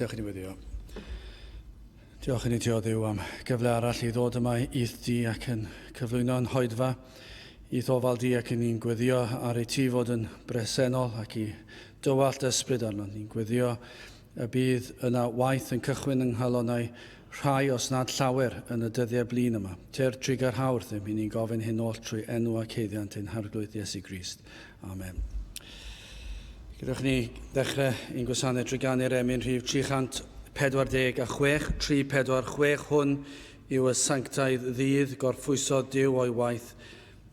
Diolch i ni wedi o. Diolch i ni ti o Dduw am gyfle arall i ddod yma i'th di ac yn cyflwyno'n hoedfa i'th ofal di ac yn ni'n gweddio ar ei ti fod yn bresennol ac i dywallt ysbryd arno. Ni'n gweddio y bydd yna waith yn cychwyn yng nghalonnau rhai os nad llawer yn y dyddiau blin yma. Ter trigar hawr ddim i ni'n gofyn hyn oll trwy enw ac heiddiant ein harglwydd Iesu Grist. Amen. Gydwch ni ddechrau ein gwasanaeth triganu'r emyn rhif 346, 346 hwn yw y sanctaidd ddydd gorffwysod Duw o'i waith,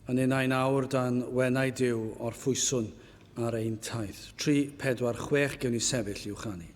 yn unau'n awr dan wenau Duw o'r ffwyswn ar ein taith. 346 gewn ni sefyll i'w chanu.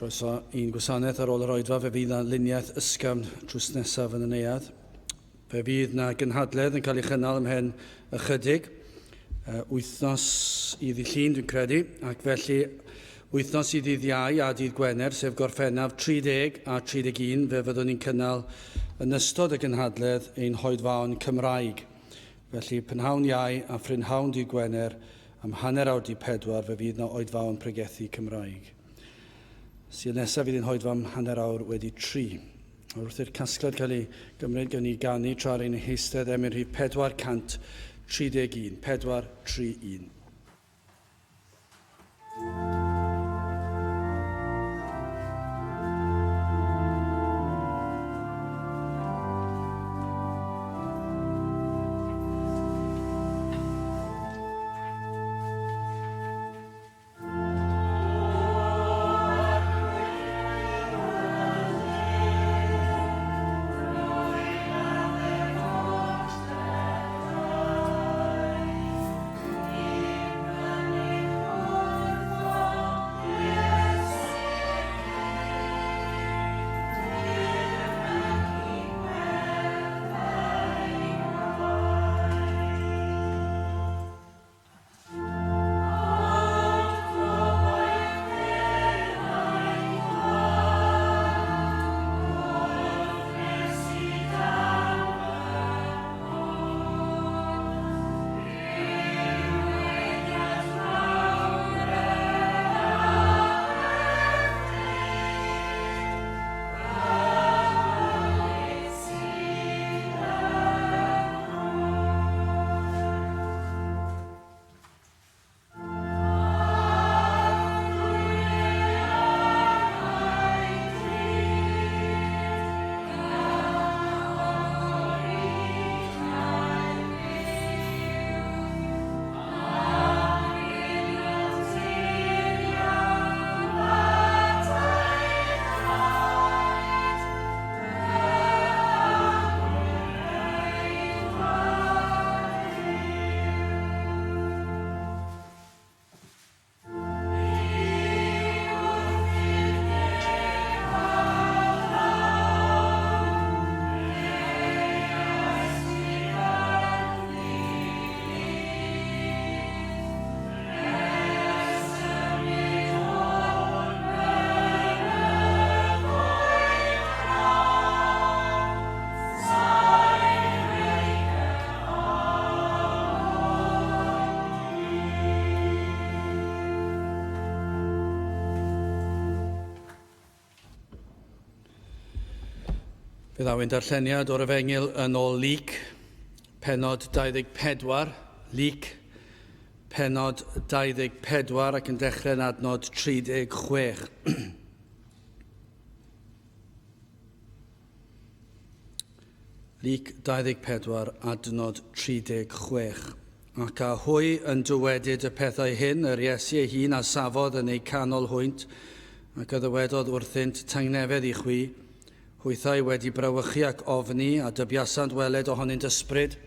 Croeso un gwasanaeth ar ôl yr oedfa, fe fydd na luniaeth ysgafn drws nesaf yn y neuadd. Fe fydd na gynhadledd yn cael ei chynnal ymhen ychydig. Wythnos i ddydd Llun, dwi'n credu, ac felly wythnos i ddydd Iau a dydd Gwener, sef Gorffennaf 30 a 31, fe fyddwn ni'n cynnal yn ystod y gynhadledd ein hoedfaon Cymraeg. Felly, prynhawn Iau a phrynhawn dydd Gwener am hanner awr 4, fe fydd na oedfaon pregethu Cymraeg. Sydd nesaf fydd yn hoedfa am hanner awr wedi 3. Wrth i'r casgliad cael ei gymryd gan ni ganu tra'r ein heistedd emyn rhif 431. 431. Fe ddawyn darlleniad o'r Efengyl yn ôl Luc, penod 24, Luc, penod 24 ac yn dechrau'n adnod 36. Luc 24, adnod 36. Ac a hwy yn dywedyd y pethau hyn, yr Iesu ei hun a safodd yn ei canol hwynt, ac a ddywedodd wrthynt tangnefedd i chwi, hwythau wedi brawychu ac ofni a dybiasant weled ohonynt ysbryd,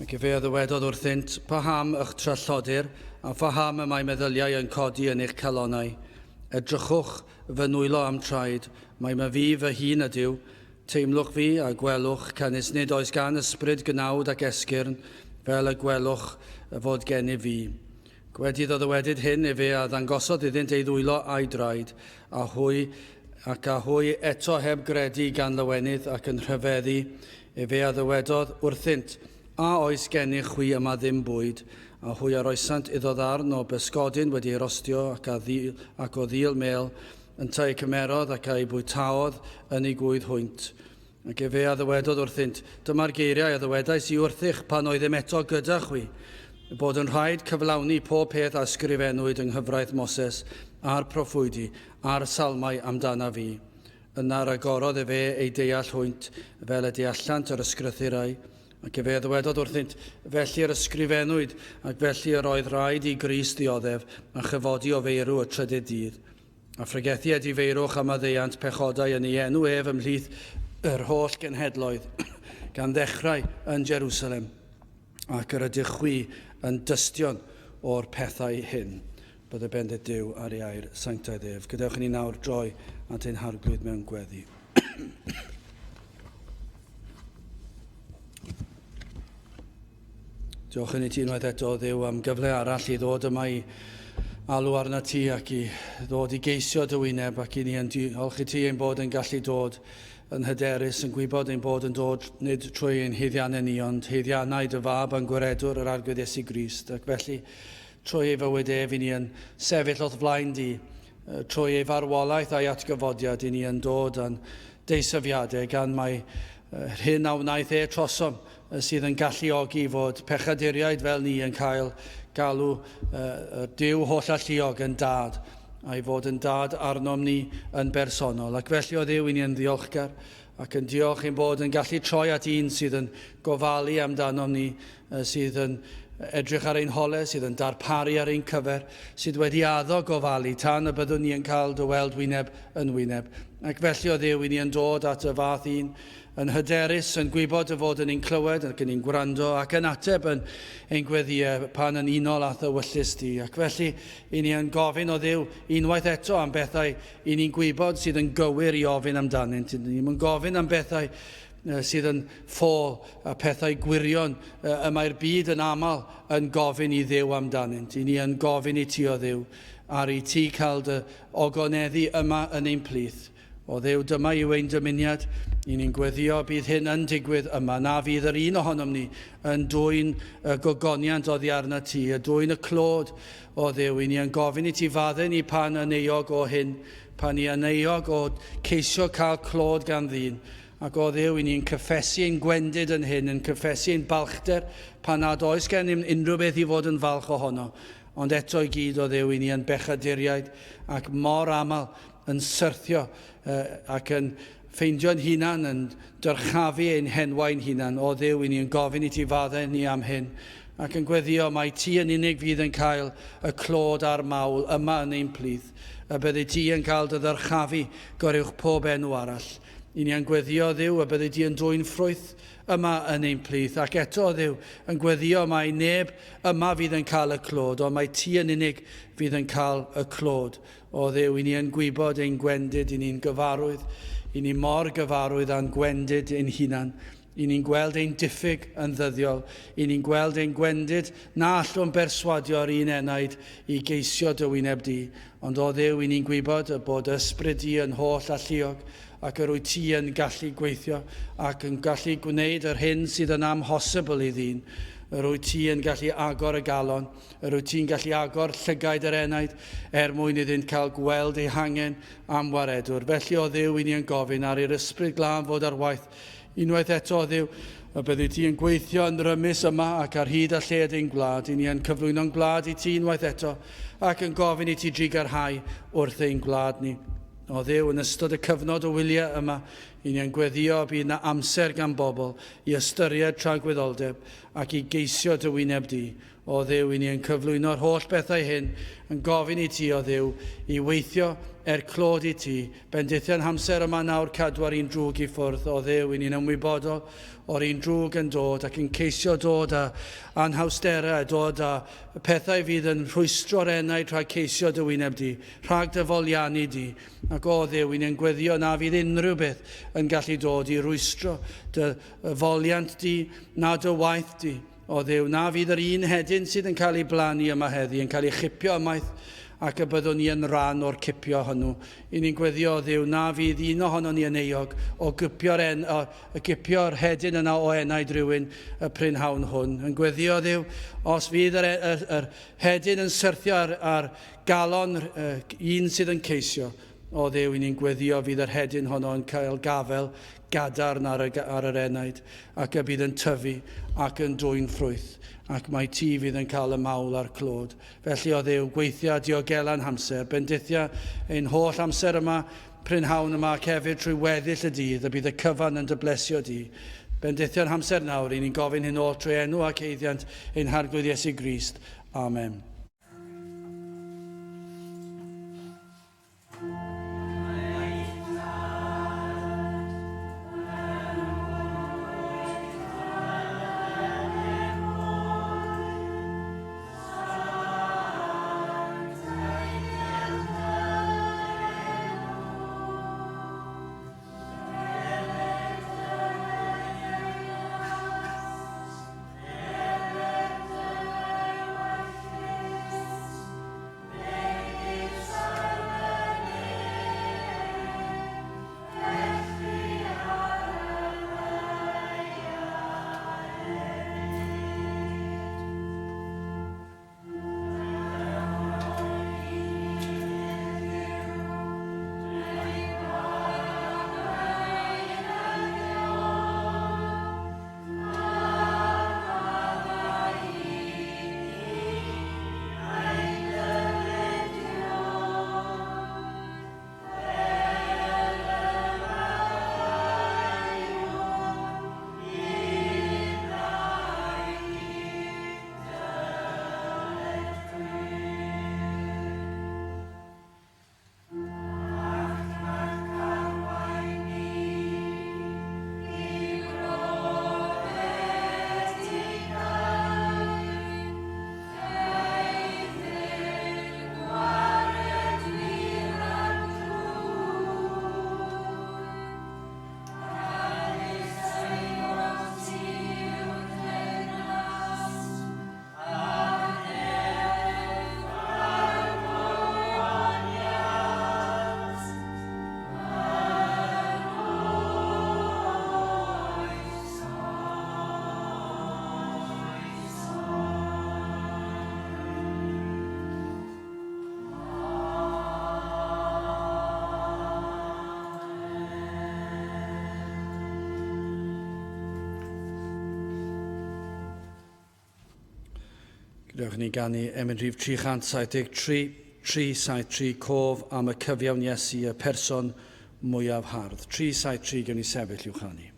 ac fe a ddywedodd wrthynt, paham eich trallodir, a phaham y mae meddyliau yn codi yn eich calonau. Edrychwch fy nwylo am traed, mae my fi fy hun ydyw, teimlwch fi a gwelwch, canys nid oes gan ysbryd gnawd ac esgyrn, fel y gwelwch fod gen i fi. Gwedydd o ddywedyd hyn i fe a ddangosodd iddynt ei ddwylo a'i draed, a hwy eto heb gredu gan lywenydd ac yn rhyfeddu, i fe a ddywedodd wrthynt, a oes gennych chwi yma ddim bwyd, a hwy aroesant iddo ddarn o bysgodyn wedi ei rostio ac o ddil mel, yn tai cymerodd ac a'i bwytaodd yn ei gwydd hwynt. Ac fe a ddywedodd wrthynt, dyma'r geiriau a ddywedais i wrthych pan oeddem eto gyda chwi, bod yn rhaid cyflawni pob peth a ysgrifennwyd yng nghyfraith Moses, a'r proffwydi, a'r salmau amdana fi. Yna ragorodd fe ei deall hwynt, fel y deallant yr ysgrythurau, ac fe ddwedodd wrthynt, felly yr ysgrifennwyd, ac felly yr oedd rhaid i Grist ddioddef, a chyfodi o feirw y trydydd dydd. A phregethiad i feirwch am y ddeiant pechodau yn ei enw ef ymhlith yr holl genhedloedd, gan ddechrau yn Jerusalem, ac yr ydych chwi yn dystion o'r pethau hyn. Byddai bendith Duw ar ei air sanctaidd ef. Gadewch i ni nawr droi at ein harglwydd mewn gweddi. Diolch yn i ti unwaith eto, Dduw, am gyfle arall i ddod yma i alw arna ti ac i ddod i geisio dy wyneb ac i ni yn diolch i ti ein bod yn gallu dod yn hyderus, yn gwybod ein bod yn dod nid trwy ein heiddiannau ni, ond heiddiannau dy fab yn gwiredwr yr arglwydd Iesu Grist. Ac felly, trwy ei fywyd ef, i ni yn sefyll o'th flaen di, trwy ei farwolaeth a'i atgyfodiad, i ni yn dod yn deisyfiadau gan mai hyn a wnaeth e trosom sydd yn galluogi fod pechaduriaid fel ni yn cael galw Duw holl alluog yn dad, a'i fod yn dad arnom ni yn bersonol. Ac felly o Dduw, i ni yn ddiolchgar ac yn diolch ein bod yn gallu troi at un sydd yn gofalu amdano ni, sydd yn edrych ar ein hole, sydd yn darparu ar ein cyfer, sydd wedi addo gofalu tan y byddwn ni yn cael dy weld wyneb yn wyneb. Ac felly o Dduw, i ni yn dod at y fath un yn hyderus, yn gwybod y fod yn ein clywed ac yn ein gwrando ac yn ateb yn ein gweddiau pan yn unol at y wyllus di. Ac felly, i ni yn gofyn o Dduw unwaith eto am bethau i ni'n gwybod sydd yn gywir i ofyn amdanynt. Ni'n gofyn am bethau sydd yn ffôl a pethau gwirion y mae'r byd yn aml yn gofyn i Dduw amdanynt. I ni yn gofyn i ti o Dduw ar i ti cael dy ogoneddu yma yn ein plith. O Dduw, dyma yw ein dymuniad, i ni'n gweddio bydd hyn yn digwydd yma, na fydd yr un ohonom ni yn dwy'n gogoniant oddi arna ti, y dwy'n y clod o Dduw. I ni yn gofyn i ti fadden ni pan yn euog o hyn, pan ni yn euog o ceisio cael clod gan ddyn. Ac o Dduw, i ni'n cyffesu ein gwendid yn hyn, yn cyffesu ein balchder pan nad oes gen unrhyw beth i fod yn falch ohono. Ond eto i gyd o Dduw, i ni yn bechaduriaid ac mor aml yn syrthio ac yn ffeindio'n hunan, yn dyrchafu ein henwau'n hunan. O Dduw, i ni'n gofyn i ti faddau ni am hyn, ac yn gweddio mai ti yn unig fydd yn cael y clod a'r mawl yma yn ein plith, a bydde ti yn cael dy ddyrchafu gorywch pob enw arall. I ni yn gweddio, Dduw, a bydde ti yn dwy'n ffrwyth yma yn ein plith, ac eto, Dduw, yn gweddio mai neb yma fydd yn cael y clod, ond mai ti yn unig fydd yn cael y clod. O Dduw, i ni yn gwybod ein gwendid, i ni'n gyfarwydd, i ni mor gyfarwydd a'n gwendid ein hunan. I ni'n gweld ein diffyg yn ddyddiol, i ni'n gweld ein gwendid na allwn berswadio'r un enaid i geisio dy wyneb di. Ond o Dduw, i ni'n gwybod bod ysbryd di yn holl alluog, ac yr wyt ti yn gallu gweithio ac yn gallu gwneud yr hyn sydd yn amhosibl i ddyn. Yr wyt ti yn gallu agor y galon, yr wyt ti'n gallu agor llygaid yr enaid mwyn iddynt cael gweld eu hangen am waredwr. Felly o Dduw, i ni yn gofyn ar i'r ysbryd glân fod ar waith unwaith eto o Dduw, a byddi ti yn gweithio yn rymus yma ac ar hyd a lled ein gwlad. I ni yn cyflwyno'n gwlad i ti unwaith eto ac yn gofyn i ti drigarhau wrth ein gwlad ni. O Dduw, yn ystod y cyfnod o wyliau yma, i ni yn gweddio bydd yna amser gan bobl i ystyried tragwyddoldeb ac i geisio dy wyneb di. O Dduw, i ni yn cyflwyno'r holl bethau hyn, yn gofyn i ti, o Dduw, i weithio clod i ti. Bendithiau'n hamser yma nawr cadw ar un drwg i ffwrdd. O Dduw, i ni'n ymwybodol o'r un drwg yn dod ac yn ceisio dod â anhawsterau, dod â pethau fydd yn rhwystro'r enaid rhag ceisio dy wyneb di, rhag dy foliannu di. Ac o Dduw, i ni'n gweddio na fydd unrhyw beth yn gallu dod i rwystro dy foliant di na dy waith di. O Dduw, na fydd yr un hedyn sydd yn cael ei blannu yma heddi, yn cael ei chipio ymaith, ac y byddwn ni yn rhan o'r cipio hwnnw. I ni'n gweddio, o Dduw, na fydd un ohono ni yn euog o gipio'r hedyn yna o enaid rhywun y prynhawn hwn. Yn gweddio, Dduw, os fydd yr hedyn yn syrthio ar galon un sydd yn ceisio, o Dduw, i ni'n gweddio fydd yr hedyn honno yn cael gafel gadarn ar yr enaid ac y bydd yn tyfu ac yn dwyn ffrwyth ac mae ti fydd yn cael y mawl a'r clod. Felly o Dduw, gweithio diogelan hamser, bendithia ein holl amser yma, prynhawn yma ac hefyd trwy weddill y dydd y bydd y cyfan yn dy blesio di. Bendithio'n hamser nawr, i ni'n gofyn hyn o trwy enw ac eiddiant ein harglwydd Iesu Grist. Amen. Dewch ni ganu emyn rhif 373, 373 cof am y cyfiawn Iesu, y person mwyaf hardd. 373 gen i sefyll i'w chanu. Yeah.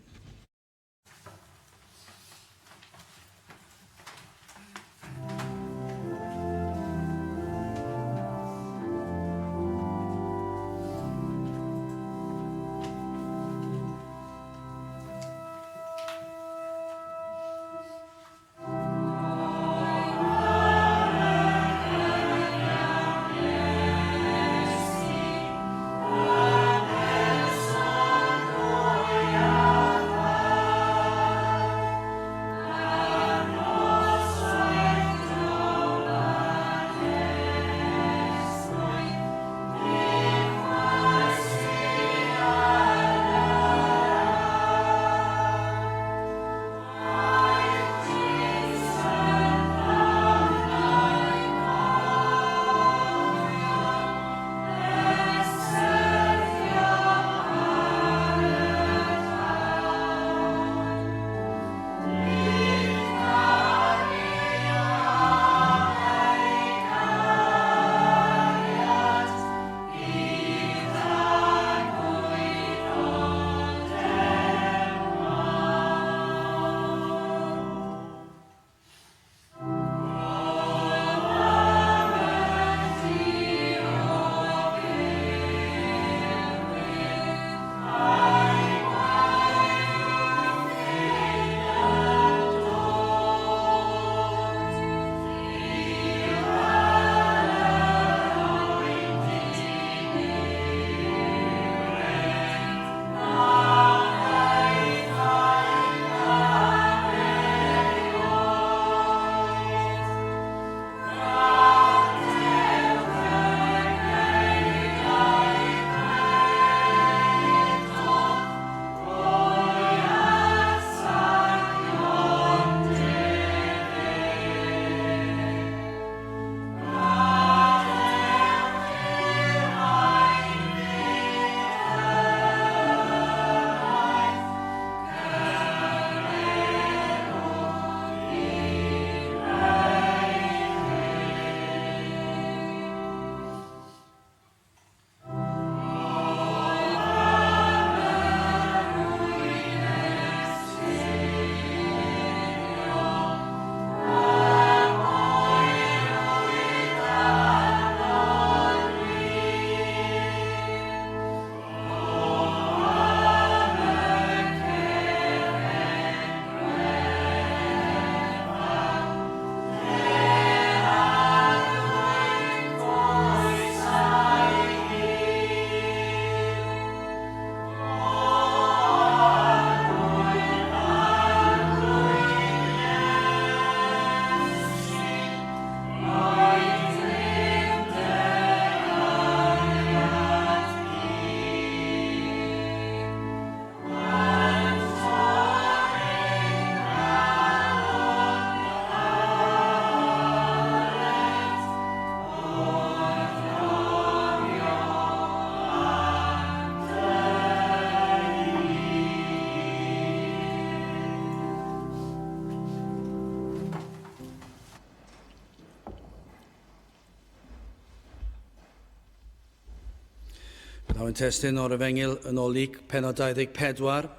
Haw'n testyn o'r Efengyl yn ôl Luc, pennod 24,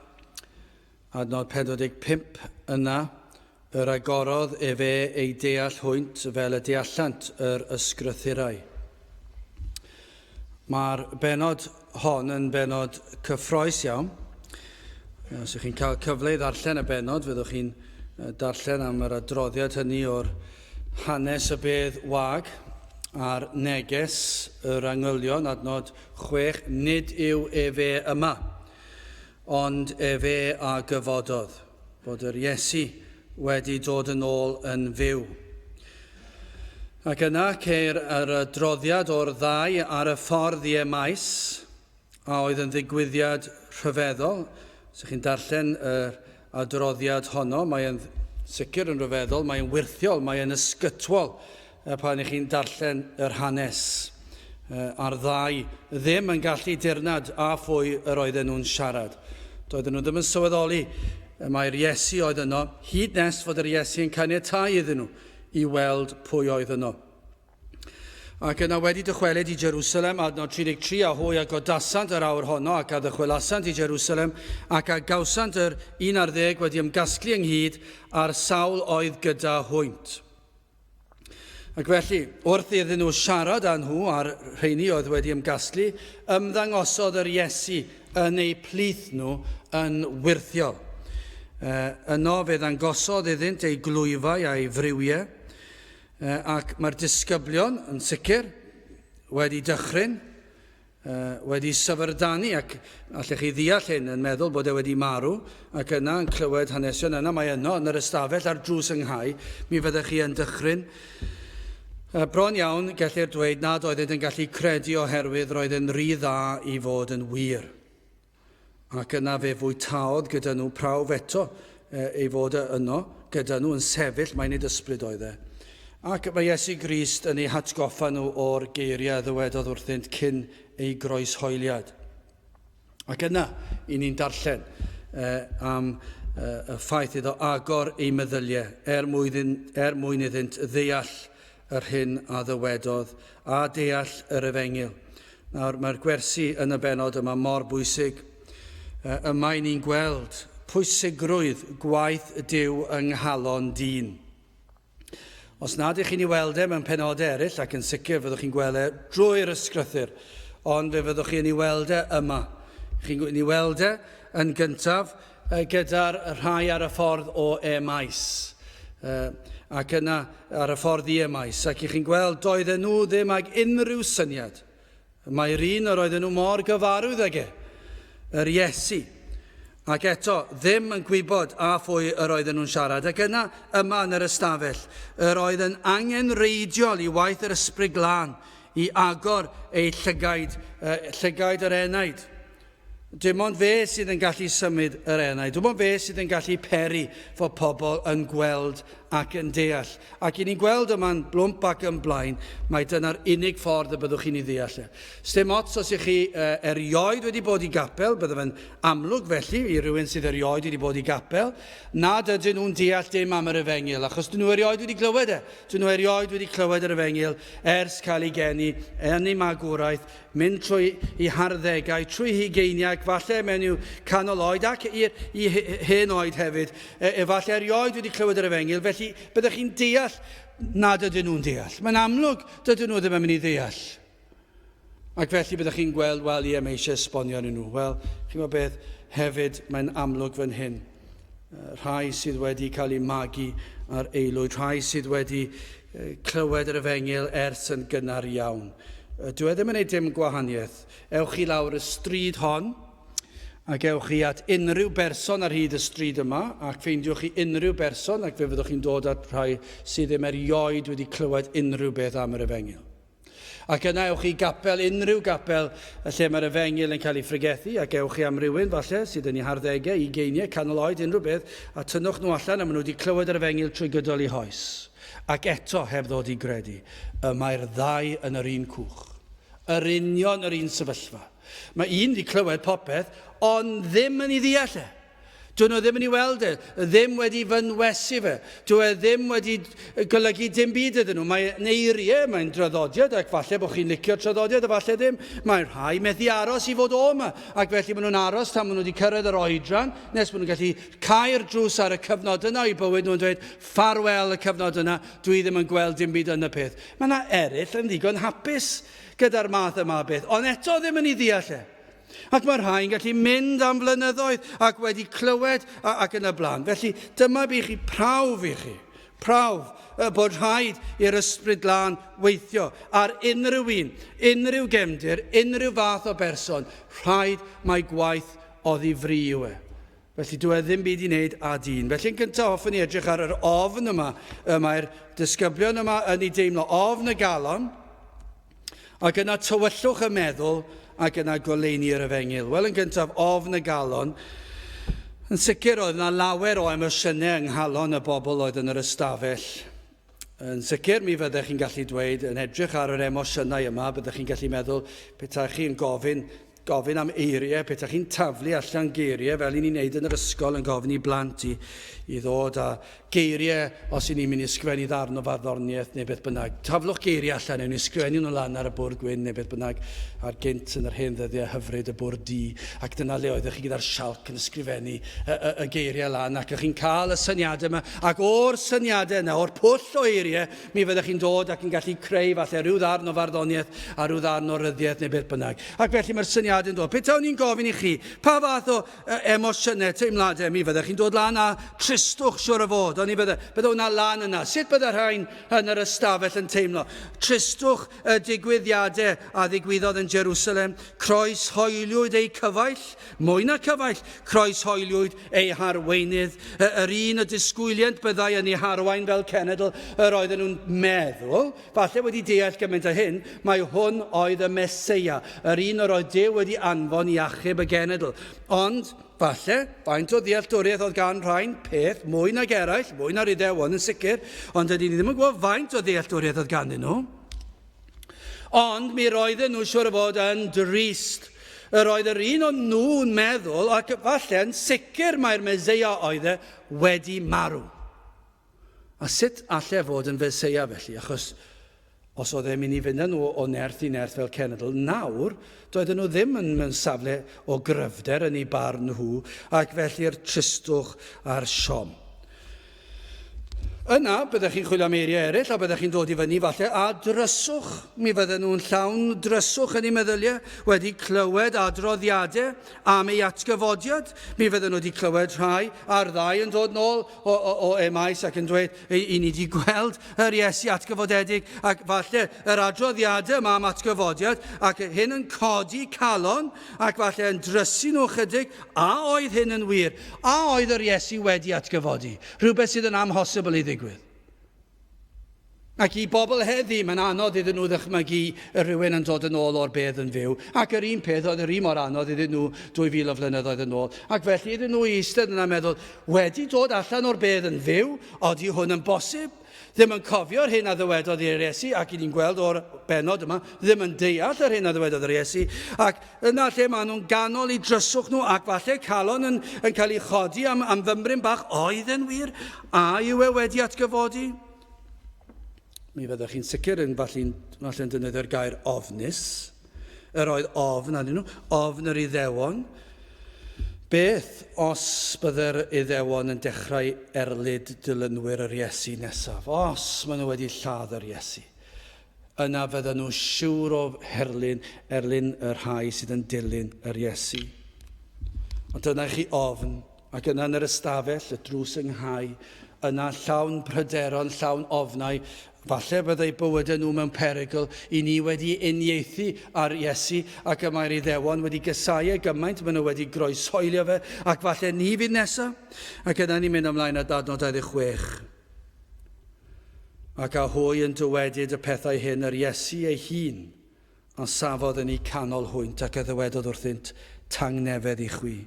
adnod 45 yna, yr agorodd ei deall hwynt fel y deallant yr ysgrythurau. Mae'r benod hon yn benod cyffroes iawn. Os ydych chi'n cael cyfle i ddarllen y benod, fyddwch chi'n darllen am yr adroddiad hynny o'r hanes y bedd wag a'r neges yr angylion, adnod 6, nid yw efe yma, ond efe a gyfododd, bod yr Iesu wedi dod yn ôl yn fyw. Ac yna ceir yr adroddiad o'r ddau ar y ffordd i Emmaus, a oedd yn ddigwyddiad rhyfeddol. Os ydych chi'n darllen yr adroddiad honno, mae'n sicr yn rhyfeddol, mae'n wirthiol, mae'n ysgytwol pan ych chi'n darllen yr hanes. A'r ddau ddim yn gallu dirnad a phwy yr oedden nhw'n siarad. Doedden nhw ddim yn sylweddoli mae'r Iesu oedd yno, hyd nes fod yr Iesu yn caniatáu iddyn nhw i weld pwy oedd yno. Ac yna wedi dychwelyd i Jerusalem, adnod 33, a hwy a godasant yr awr honno ac a ddychwelasant i Jerusalem ac a gawsant yr 11 wedi ymgasglu ynghyd a'r sawl oedd gyda hwynt. Ac felly, wrth iddyn nhw siarad â nhw a'r rheini oedd wedi ymgasglu, ymddangosodd yr Iesu yn eu plith nhw yn wirthiol. Yno fe ddangosodd iddynt ei glwyfau a'i frywiau, ac mae'r disgyblion yn sicr wedi dychryn, wedi syfrdanu, ac allech chi ddeall hyn yn meddwl bod e wedi marw, ac yna yn clywed hanesion yna, mae yno yn yr ystafell ar drws ynghau, mi fyddech chi yn dychryn. Bron iawn, gellir dweud nad oeddent yn gallu credu oherwydd roedd yn rhy dda i fod yn wir. Ac yna fe fwytaodd gyda nhw prawf eto ei fod yno, gyda nhw yn sefyll, mae'n ei ysbryd oedd e. Ac mae Iesu Grist yn ei hatgoffa nhw o'r geiriau ddywedodd wrthynt cyn ei groeshoeliad. Ac yna, i ni'n darllen am y ffaith iddo agor ei meddyliau, mwyn iddynt ddeall yr hyn a ddywedodd, a deall yr Efengyl. Nawr, mae'r gwersi yn y benod yma mor bwysig. Yma i ni'n gweld pwysigrwydd gwaith Duw yng nghalon dyn. Os nad ych chi'n ei weld mewn penodau eraill, ac yn sicr fyddwch chi'n gweld drwy'r ysgrythur, ond fe fyddwch chi'n ei weld yma. Chi'n ei weld yn gyntaf gyda'r rhai ar y ffordd o Emmaus. Ac yna ar y ffordd i Emmaus, ac chi'n gweld doedden nhw ddim ag unrhyw syniad. Mae'r un yr oedden nhw mor gyfarwydd ag yr Iesu. Ac eto, ddim yn gwybod a phwy yr oedden nhw'n siarad. Ac yna, yma yn yr ystafell, yr oedden angen reidiol i waith yr ysbryd glân, i agor ei llygaid yr enaid. Dim ond fe sydd yn gallu symud yr enaid. Dim ond fe sydd yn gallu peri fod pobl yn gweld ac yn deall. Ac i ni'n gweld yma'n blwmp ac yn blaen, mae dyna'r unig ffordd y byddwch chi'n ei ddeall. Sdim ots os ych chi erioed wedi bod i gapel, byddaf yn amlwg felly i rywun sydd erioed wedi bod i gapel, nad ydyn nhw'n deall dim am yr Efengyl, achos dyn nhw erioed wedi clywed e. Dyn nhw erioed wedi clywed yr Efengyl ers cael ei geni, yn ei magwraeth, mynd trwy ei harddegau, trwy hugeiniau, falle mewn i'w canol oed ac i hen oed hefyd, efallai erioed wedi clywed yr Efengyl, felly byddwch chi'n deall nad ydyn nhw'n deall. Mae'n amlwg dydyn nhw ddim yn mynd i deall. Ac felly byddwch chi'n gweld, wel, ie, mae eisiau esbonio yn nhw. Wel, chi'n gwybod beth, hefyd mae'n amlwg fan hyn. Rhai sydd wedi cael eu magu ar eilwyd, rhai sydd wedi clywed yr Efengyl ers yn gynnar iawn. Dwi ddim yn gwneud dim gwahaniaeth. Ewch chi lawr y stryd hon, ac ewch chi at unrhyw berson ar hyd y stryd yma, ac ffeindiwch chi unrhyw berson, ac fe fyddwch chi'n dod at rhai sydd ddim erioed wedi clywed unrhyw beth am yr Efengyl. Ac yna ewch chi gapel, unrhyw gapel, lle mae'r Efengyl yn cael ei ffrigethu, ac ewch chi am rywun, falle, sydd yn ei harddegau, 20, canol oed, unrhyw beth, a tynnwch nhw allan, a maen nhw wedi clywed yr Efengyl trwy gydol eu hoes. Ac eto heb ddod i gredu, mae'r ddau yn yr un cwch. Yr union yr un sefyllfa. Mae un wedi clywed popeth, ond ddim yn ei ddeall e. Dyn nhw ddim yn ei weld ddim wedi fynwesu fe. Dwi ddim wedi golygu dim byd ydyn nhw. Mae'n eiriau, mae'n draddodiad, ac falle bod chi'n licio traddodiad, a falle ddim. Mae'n rhai methu aros i fod o yma, ac felly maen nhw'n aros tan maen nhw wedi cyrraedd yr oedran, nes maen nhw'n gallu cael drws ar y cyfnod yna i bywyd nhw'n dweud, ffarwel y cyfnod yna, dwi ddim yn gweld dim byd yn y peth. Mae yna eraill yn ddigon hapus gyda'r math yma beth, ond eto ddim yn ei ddeall e. Ac mae'r rhain gallu mynd am flynyddoedd ac wedi clywed ac yn y blaen. Felly dyma bu chi prawf i chi. Prawf bod rhaid i'r ysbryd glân weithio ar unrhyw un, unrhyw gefndir, unrhyw fath o berson. Rhaid mae gwaith oddi fri yw e. Felly dwi ddim byd i wneud a dyn. Felly'n gyntaf hoffwn i edrych ar yr ofn yma. Mae'r disgyblion yma yn ei deimlo ofn y galon, ac yna tywyllwch y meddwl, ac yna goleini'r efengil. Wel, yn gyntaf, ofn y galon. Yn sicr oedd yna lawer o emosiynau yng nghalon y bobl oedd yn yr ystafell. Yn sicr mi fyddech chi'n gallu dweud, yn edrych ar yr emosiynau yma, byddech chi'n gallu meddwl, petach chi'n gofyn am eiriau, petach chi'n taflu allan geiriau, fel ni'n neud yn yr ysgol yn gofyn i blant i ddod a geiriau, os i ni'n mynd i sgwennu ddarn o farddoniaeth neu beth bynnag. Taflwch geiriau allan, ni'n sgwennu nhw lan ar y bwrdd gwyn neu beth bynnag, ar gynt yn yr hen ddyddiau hyfryd y bwrdd di, ac dyna le oeddech chi gyda'r sialc yn ysgrifennu y geiriau lan, ac ych chi'n cael y syniadau yma, ac o'r syniadau yna, o'r pwll o eiriau, mi fyddech chi'n dod ac yn gallu creu falle rhyw ddarn o farddoniaeth a rhyw ddarn o ryddiaeth neu beth bynnag. Ac felly mae'r syniadau'n dod. Beth awn ni'n gofyn i chi? Pa fath o emosiynau, teimladau mi fyddech chi'n dod lan a tristwch siwr o fod, ond ni bydde hwnna lan yna. Sut bydde rhain yn yr ystafell yn teimlo? Tristwch y digwyddiadau a ddigwyddodd yn Jerusalem, croes hoeliwyd ei cyfaill, mwy na cyfaill, croes hoeliwyd ei harweinydd, yr un y disgwyliant byddai yn ei harwain fel cenedl, yr oedden nhw'n meddwl, falle wedi deall gymaint o hyn, mae hwn oedd y Meseia, yr un yr oedd Duw wedi anfon i achub y genedl. Ond, falle, faint o ddealltwriaeth oedd gan rhain peth, mwy nag eraill, mwy na'r Iddewon yn sicr, ond ydy ni ddim yn gwybod faint o ddealltwriaeth oedd ganddyn nhw. Ond mi roedden nhw siwr o fod yn drist. Yr oedd yr un o'n nhw'n meddwl, ac falle yn sicr mae'r Meseia oedd wedi marw. A sut allai fod yn Meseia felly? Achos os oedd e'n mynd i fynd nhw o nerth i nerth fel cenedl, nawr, doedden nhw ddim yn safle o gryfder yn ei barn nhw, ac felly'r tristwch a'r siom. Yna, byddech chi'n chwilio am eiriau eraill, a byddech chi'n dod i fyny falle, a dryswch. Mi fydden nhw'n llawn dryswch yn ei meddyliau, wedi clywed adroddiadau am ei atgyfodiad. Mi fydden nhw wedi clywed rhai a'r ddau yn dod nôl o emais ac yn dweud, i ni wedi gweld yr Iesu atgyfodedig, ac falle yr adroddiadau yma am atgyfodiad, ac hyn yn codi calon, ac falle yn drysu nhw chydig, a oedd hyn yn wir, a oedd yr Iesu wedi atgyfodi. Rhywbeth sydd yn amhosibl i ddigwydd. Ac i bobl heddi, mae'n anodd iddyn nhw ddychmygu rhywun yn dod yn ôl o'r bedd yn fyw. Ac yr un peth oedd yr un mor anodd iddyn nhw 2000 o flynyddoedd yn ôl. Ac felly iddyn nhw eistedd yna meddwl, wedi dod allan o'r bedd yn fyw, odi hwn yn bosib? Ddim yn cofio'r hyn a ddywedodd i'r Iesu, ac i ni'n gweld o'r benod yma, ddim yn deall yr hyn a ddywedodd i'r Iesu, ac yna lle maen nhw'n ganol i dryswch nhw, ac falle calon yn cael ei chodi am fymryn bach, oedd yn wir, a yw e wedi atgyfodi? Mi fyddech chi'n sicr yn falle'n defnyddio'r gair ofnus, yr oedd ofn arnyn nhw, ofn yr Iddewon. Beth os bydde'r Iddewon yn dechrau erlyd dilynwyr yr Iesu nesaf? Os maen nhw wedi lladd yr Iesu, yna fydden nhw siŵr o erlyn yr rhai sydd yn dilyn yr Iesu. Ond dyna chi ofn, ac yna yn yr ystafell, y drws yng nghau, yna llawn pryderon, llawn ofnau, falle byddai bywydau nhw mewn perygl i ni wedi uniaethu ar Iesu, ac y mae'r Iddewon wedi gysau gymaint, maen nhw wedi groesoelio fe, ac falle ni fydd nesaf. Ac yna ni'n mynd ymlaen at adnod 26. Ac a hwy yn dywedyd y pethau hyn, yr Iesu ei hun, a safodd yn ei canol hwynt, ac a ddywedodd wrthynt, tangnefedd i chwi.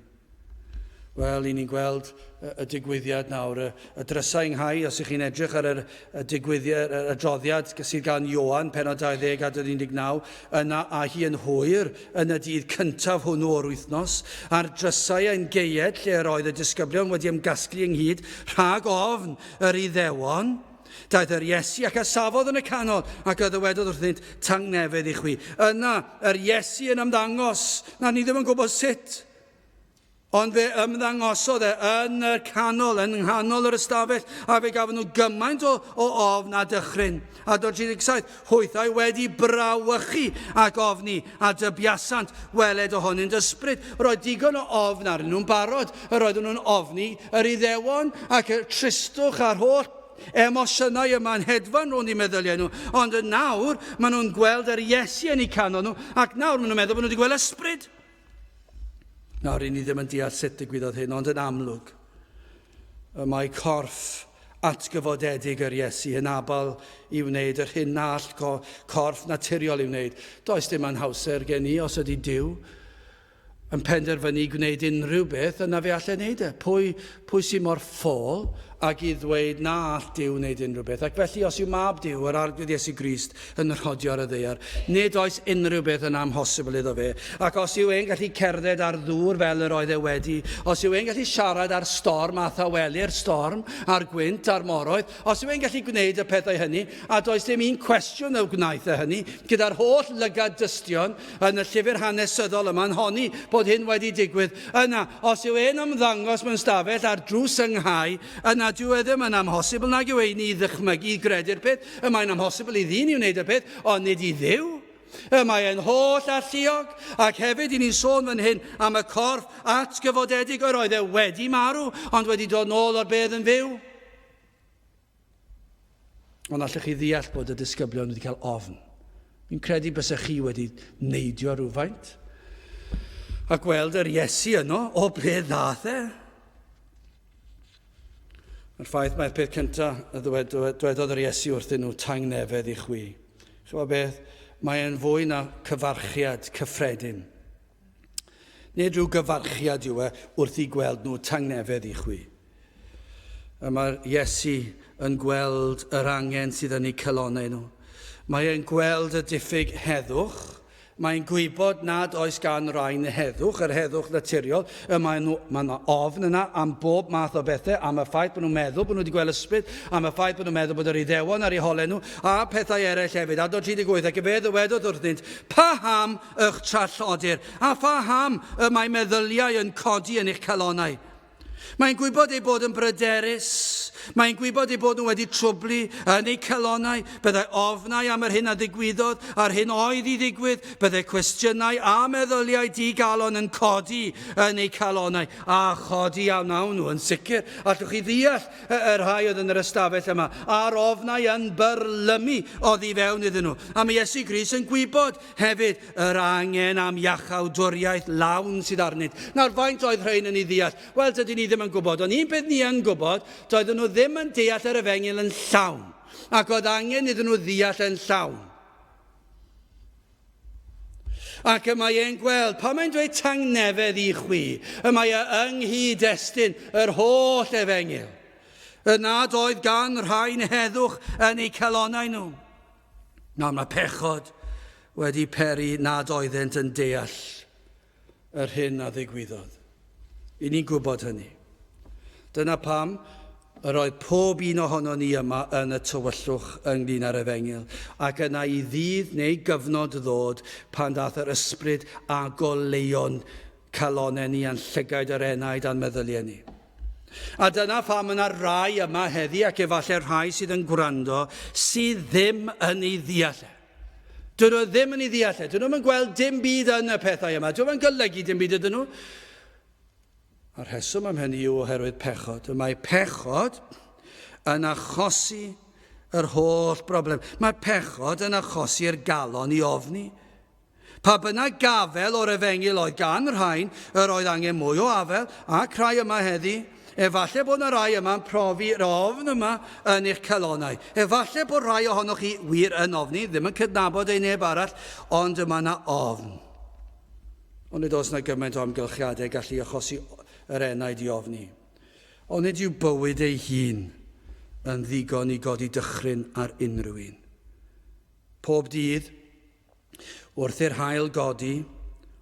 Wel, i ni'n gweld y digwyddiad nawr, y drysau ynghau, os ych chi'n edrych ar y digwyddiad, y adroddiad sydd gan Ioan, penod 20 a 19, yna a hi yn hwyr yn y dydd cyntaf hwnnw o'r wythnos, a'r drysau yn geied lle roedd y disgyblion wedi ymgasglu ynghyd rhag ofn yr Iddewon. Daeth yr Iesu ac asafodd yn y canol ac y ddywedodd wrthynt tangnefedd i chwi. Yna yr Iesu yn ymddangos, na ni ddim yn gwybod sut. Ond fe ymddangosodd yn y canol, yn nghanol yr ystafell, a fe gafon nhw gymaint o ofn a dychryn. A dod 37, hwythau wedi brawychu ac ofni a dybiasant weled ohonynt ysbryd. Roedd digon o ofn arnyn nhw'n barod, roedden nhw'n ofni yr Iddewon ac y tristwch a'r holl emosiynau yma'n hedfan rhwng eu meddyliau nhw. Ond nawr, maen nhw'n gweld yr Iesu yn eu canol nhw, ac nawr maen nhw'n meddwl bod nhw wedi gweld ysbryd. Nawr, ni ddim yn deall sut digwyddodd hyn, ond yn amlwg, mae corff atgyfodedig yr Iesu yn abal i wneud yr hyn na all corff naturiol i wneud. Does dim anhawster gen i os ydy Duw yn penderfynu gwneud unrhyw beth, yna fe all wneud e. Pwy sy'n mor ffôl ac i ddweud na all Duw wneud unrhyw beth. Ac felly os yw mab Duw, yr arglwydd Iesu Grist, yn rhodio ar y ddaear, nid oes unrhyw beth yn amhosibl iddo fe. Ac os yw e'n gallu cerdded ar ddŵr fel yr oedd e wedi, os yw e'n gallu siarad ar storm a thaweli'r storm, ar gwynt, ar moroedd, os yw e'n gallu gwneud y pethau hynny, a does dim un cwestiwn o gwnaeth e hynny, gyda'r holl lygad dystion yn y llyfr hanesyddol yma'n honni bod hyn wedi digwydd. Yna, os yw e'n ymddangos mewn stafell ar drws ynghau, yna dyw e ddim yn amhosibl nag yw ei ni ddychmygu i gredu'r peth. Mae'n amhosibl i ddyn i wneud y peth, ond nid i Dduw. Mae'n holl alluog, ac hefyd i ni'n sôn fan hyn am y corff atgyfodedig yr oedd e wedi marw, ond wedi dod nôl o'r bedd yn fyw. Ond allwch chi ddeall bod y disgyblion wedi cael ofn. Fi'n credu bysach chi wedi neidio rhywfaint a gweld yr Iesu yno o ble ddath e. Mae'r ffaith mae'r peth cyntaf y dwedodd yr Iesu wrthyn nhw tangnefedd i chwi. Chwa beth, mae'n fwy na cyfarchiad cyffredin. Nid rhyw gyfarchiad yw e wrth i gweld nhw tangnefedd i chwi. Mae'r Iesu yn gweld yr angen sydd yn eu calonnau nhw. Mae'n gweld y diffyg heddwch. Mae'n gwybod nad oes gan rai heddwch, yr heddwch naturiol. Mae yna ofn yna am bob math o bethau, am y ffaith bod nhw'n meddwl bod nhw wedi gweld ysbryd, am y ffaith bod nhw'n meddwl bod yr Iddewon ar eu holen nhw, a pethau eraill hefyd. A dod 38, ac fe ddywedodd wrthynt, pa ham eich trallodir, a pa ham y mae meddyliau yn codi yn eich calonnau. Mae'n gwybod ei bod yn bryderus. Mae'n gwybod ei bod nhw wedi trwblu yn eu calonnau. Byddai ofnau am yr hyn a ddigwyddodd, a'r hyn oedd i ddigwydd. Byddai cwestiynau a meddyliau digalon yn codi yn eu calonnau. A chodi a wnawn nhw yn sicr. Allwch chi ddeall y rhai oedd yn yr ystafell yma. A'r ofnau yn byrlymu oddi fewn iddyn nhw. A mae Iesu Grist yn gwybod hefyd yr angen am iachawdwriaeth lawn sydd arnynt. Nawr, faint oedd rhain yn ei ddeall? Wel, dydyn ni ddim yn gwybod. Ond un peth ni yn gwybod, doedden nhw ddim yn deall yr Efengyl yn llawn, ac oedd angen iddyn nhw ddeall yn llawn. Ac mae e'n gweld, pan mae'n dweud tangnefedd i chwi, mae e ynghyd estyn yr holl Efengyl. Nad oedd gan rhain heddwch yn eu calonnau nhw. Nawr mae pechod wedi peri nad oeddent yn deall yr hyn a ddigwyddodd. I ni'n gwybod hynny. Dyna pam yr oedd pob un ohono ni yma yn y tywyllwch ynglyn â'r Efengyl, ac yna i ddydd neu gyfnod ddod pan dath yr ysbryd a goleuon calonnau ni a'n llygaid yr enaid a'n meddyliau ni. A dyna pham yna rai yma heddi, ac efallai rhai sydd yn gwrando, sydd ddim yn ei ddeall. Dyn nhw ddim yn ei ddeall. Dyn nhw'n gweld dim byd yn y pethau yma. Dyn nhw'n golygu dim byd ydyn nhw. A'r rheswm am hynny yw oherwydd pechod. Mae pechod yn achosi yr holl broblem. Mae pechod yn achosi'r galon i ofni. Pa bynnag gafel o'r Efengyl oedd gan rhain, yr oedd angen mwy o afel, ac rhai yma heddi, efallai bod yna rai yma'n profi'r ofn yma yn eich calonnau. Efallai bod rai ohonoch chi wir yn ofni, ddim yn cydnabod ei neb arall, ond yma yna ofn. Ond nid oes yna gymaint o amgylchiadau gallu achosi yr enaid i ofni. Ond nid yw bywyd ei hun yn ddigon i godi dychryn ar unrhyw un. Pob dydd, wrth i'r haul godi,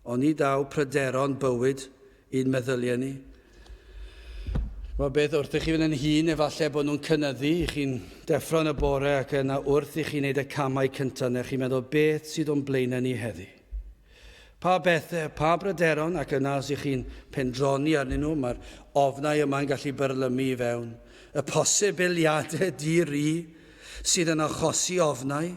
ond ni daw pryderon bywyd i'n meddyliau ni. Mae beth wrth i chi fynd yn hun efallai bod nhw'n cynyddu, i chi'n deffro yn y bore ac yna wrth i chi wneud y camau cyntaf neu chi'n meddwl beth sydd o'n blaenau ni heddi. Pa bethau, pa bryderon ac yna os i chi'n pendroni arnyn nhw, mae'r ofnau yma'n gallu byrlymu i fewn. Y posibiliadau di-ri sydd yn achosi ofnau.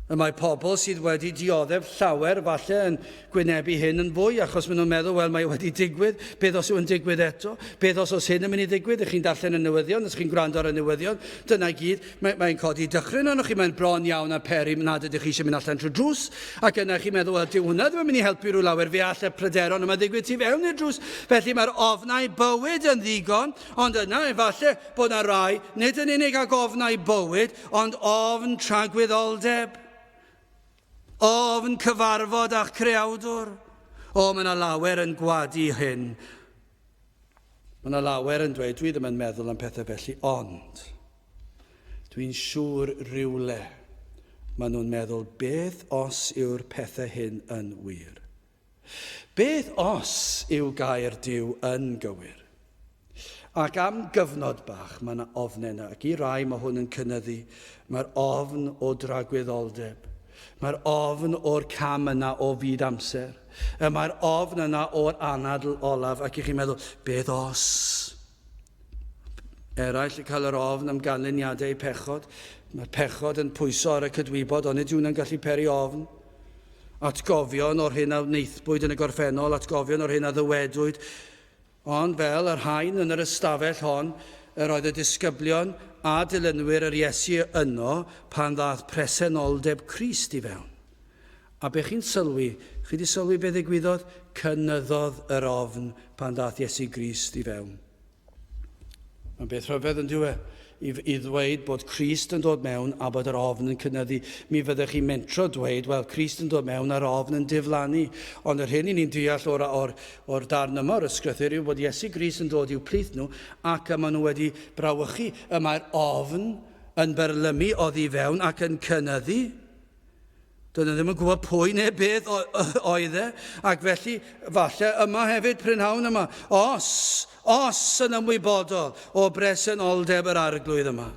Y mae pobl sydd wedi dioddef llawer falle yn gwynebu hyn yn fwy achos maen nhw'n meddwl, wel, mae wedi digwydd, beth os yw'n digwydd eto, beth os hyn yn mynd i digwydd, ych chi'n darllen y newyddion, os chi'n gwrando ar y newyddion, dyna gyd, mae'n codi dychryn arnoch chi, mae'n bron iawn a peri nad ydych chi eisiau mynd allan trwy drws, ac yna chi'n meddwl, wel, dyw hwnna ddim yn mynd i helpu rhyw lawer, fe all y pryderon yma ddigwydd tu fewn i'r drws, felly mae'r ofnau bywyd yn ddigon, ond yna efallai bod yna rai, nid yn unig ag ofnau bywyd, ond ofn tragwyddoldeb. Ofn cyfarfod a'ch creawdwr. Mae yna lawer yn gwadu hyn. Mae yna lawer yn dweud, dwi ddim yn meddwl am pethau felly, ond dwi'n siŵr rywle maen nhw'n meddwl, beth os yw'r pethau hyn yn wir? Beth os yw gair Duw yn gywir? Ac am gyfnod bach, mae yna ofn yna, ac i rai mae hwn yn cynyddu. Mae'r ofn o dragwyddoldeb. Mae'r ofn o'r cam yna o fyd amser. Mae'r ofn yna o'r anadl olaf. Ac i chi'n meddwl, beth os? Eraill yn cael yr ofn am ganlyniadau pechod. Mae'r pechod yn pwyso ar y cydwybod, ond nid yw'n gallu peri ofn. Atgofion o'r hyn a wneithbwyd yn y gorffennol, atgofion o'r hyn a ddywedwyd. Ond fel yr haen yn yr ystafell hon, yr oedd y disgyblion a dilynwyr yr Iesu yno pan ddaeth presenoldeb Crist i fewn. A be chi'n sylwi? Chi wedi sylwi beth ddigwyddodd? Cynyddodd yr ofn pan ddaeth Iesu Grist i fewn. Mae'n beth rhyfedd yn diwe i ddweud bod Crist yn dod mewn a bod yr ofn yn cynyddu. Mi fyddech chi'n mentro dweud, wel, Crist yn dod mewn a'r ofn yn diflannu. Ond yr hyn i ni'n deall o'r darn yma o'r ysgrythur yw bod Iesu Grist yn dod i'w plith nhw ac maen nhw wedi brawychu. Mae'r ofn yn berlymu oddi fewn ac yn cynyddu. Dydyn ddim yn gwybod pwy neu beth oedd e, ac felly falle yma hefyd prynhawn yma, os yn ymwybodol o bresenoldeb yr arglwydd yma.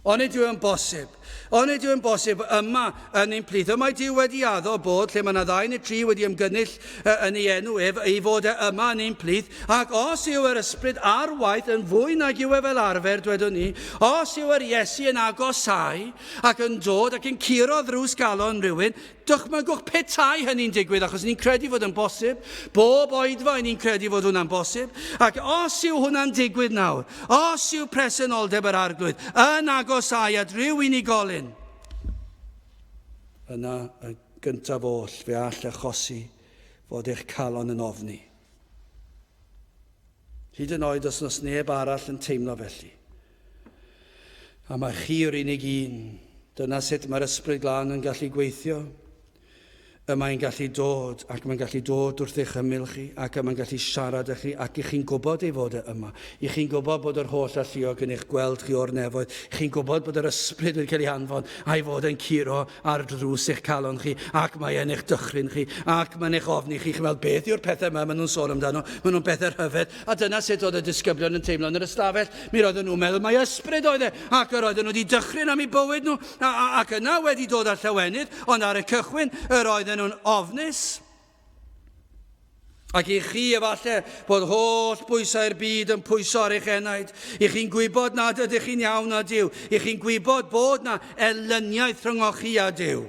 Ond nid yw yn bosib. Ond nid yw yn bosib yma yn ein plith. Yma Duw wedi addo bod lle mae yna 2 neu 3 wedi ymgynnull yn ei enw i fod yma yn ein plith. Ac os yw yr ysbryd ar waith yn fwy nag yw fel arfer, dwedwn ni, os yw yr Iesu yn agosau ac yn dod ac yn curo ddrws galon rhywun, dychmygwch petai hynny'n digwydd achos ni'n credu fod yn bosib. Bob oedfa ni'n credu fod hwnna'n bosib. Ac os yw hwnna'n digwydd nawr, os yw presenoldeb yr arglwydd yn agosau at rhyw unigolyn, yna y gyntaf oll fe all achosi fod eich calon yn ofni. Hyd yn oed os nos neb arall yn teimlo felly. A mae chi yw'r unig un. Dyna sut mae'r ysbryd glân yn gallu gweithio. Mae'n gallu dod, ac mae'n gallu dod wrth eich ymyl chi, ac mae'n gallu siarad â chi, ac i chi'n gwybod ei fod yma. I chi'n gwybod bod yr holl alluog yn eich gweld chi o'r nefoedd. I chi'n gwybod bod yr ysbryd wedi cael ei anfon a'i fod yn curo ar drws eich calon chi, ac mae yn eich dychryn chi, ac mae'n eich ofni chi. Chi'n meddwl, beth yw'r pethau yma maen nhw'n sôn amdano? Maen nhw'n bethau rhyfedd. A dyna sut oedd y disgyblion yn teimlo yn yr ystafell. Mi roedden nhw'n meddwl, mae ysbryd oedd e, ac yr oedden nhw wedi dychryn am eu bywyd nhw, ac yna wedi dod ar llawenydd, ond ar y cychwyn, yr oedden nhw'n ofnus. Ac i chi efallai bod holl bwysau'r byd yn pwyso ar eich enaid. I chi'n gwybod nad ydych chi'n iawn â Duw. I chi'n gwybod bod na elyniaeth rhwng chi a Duw.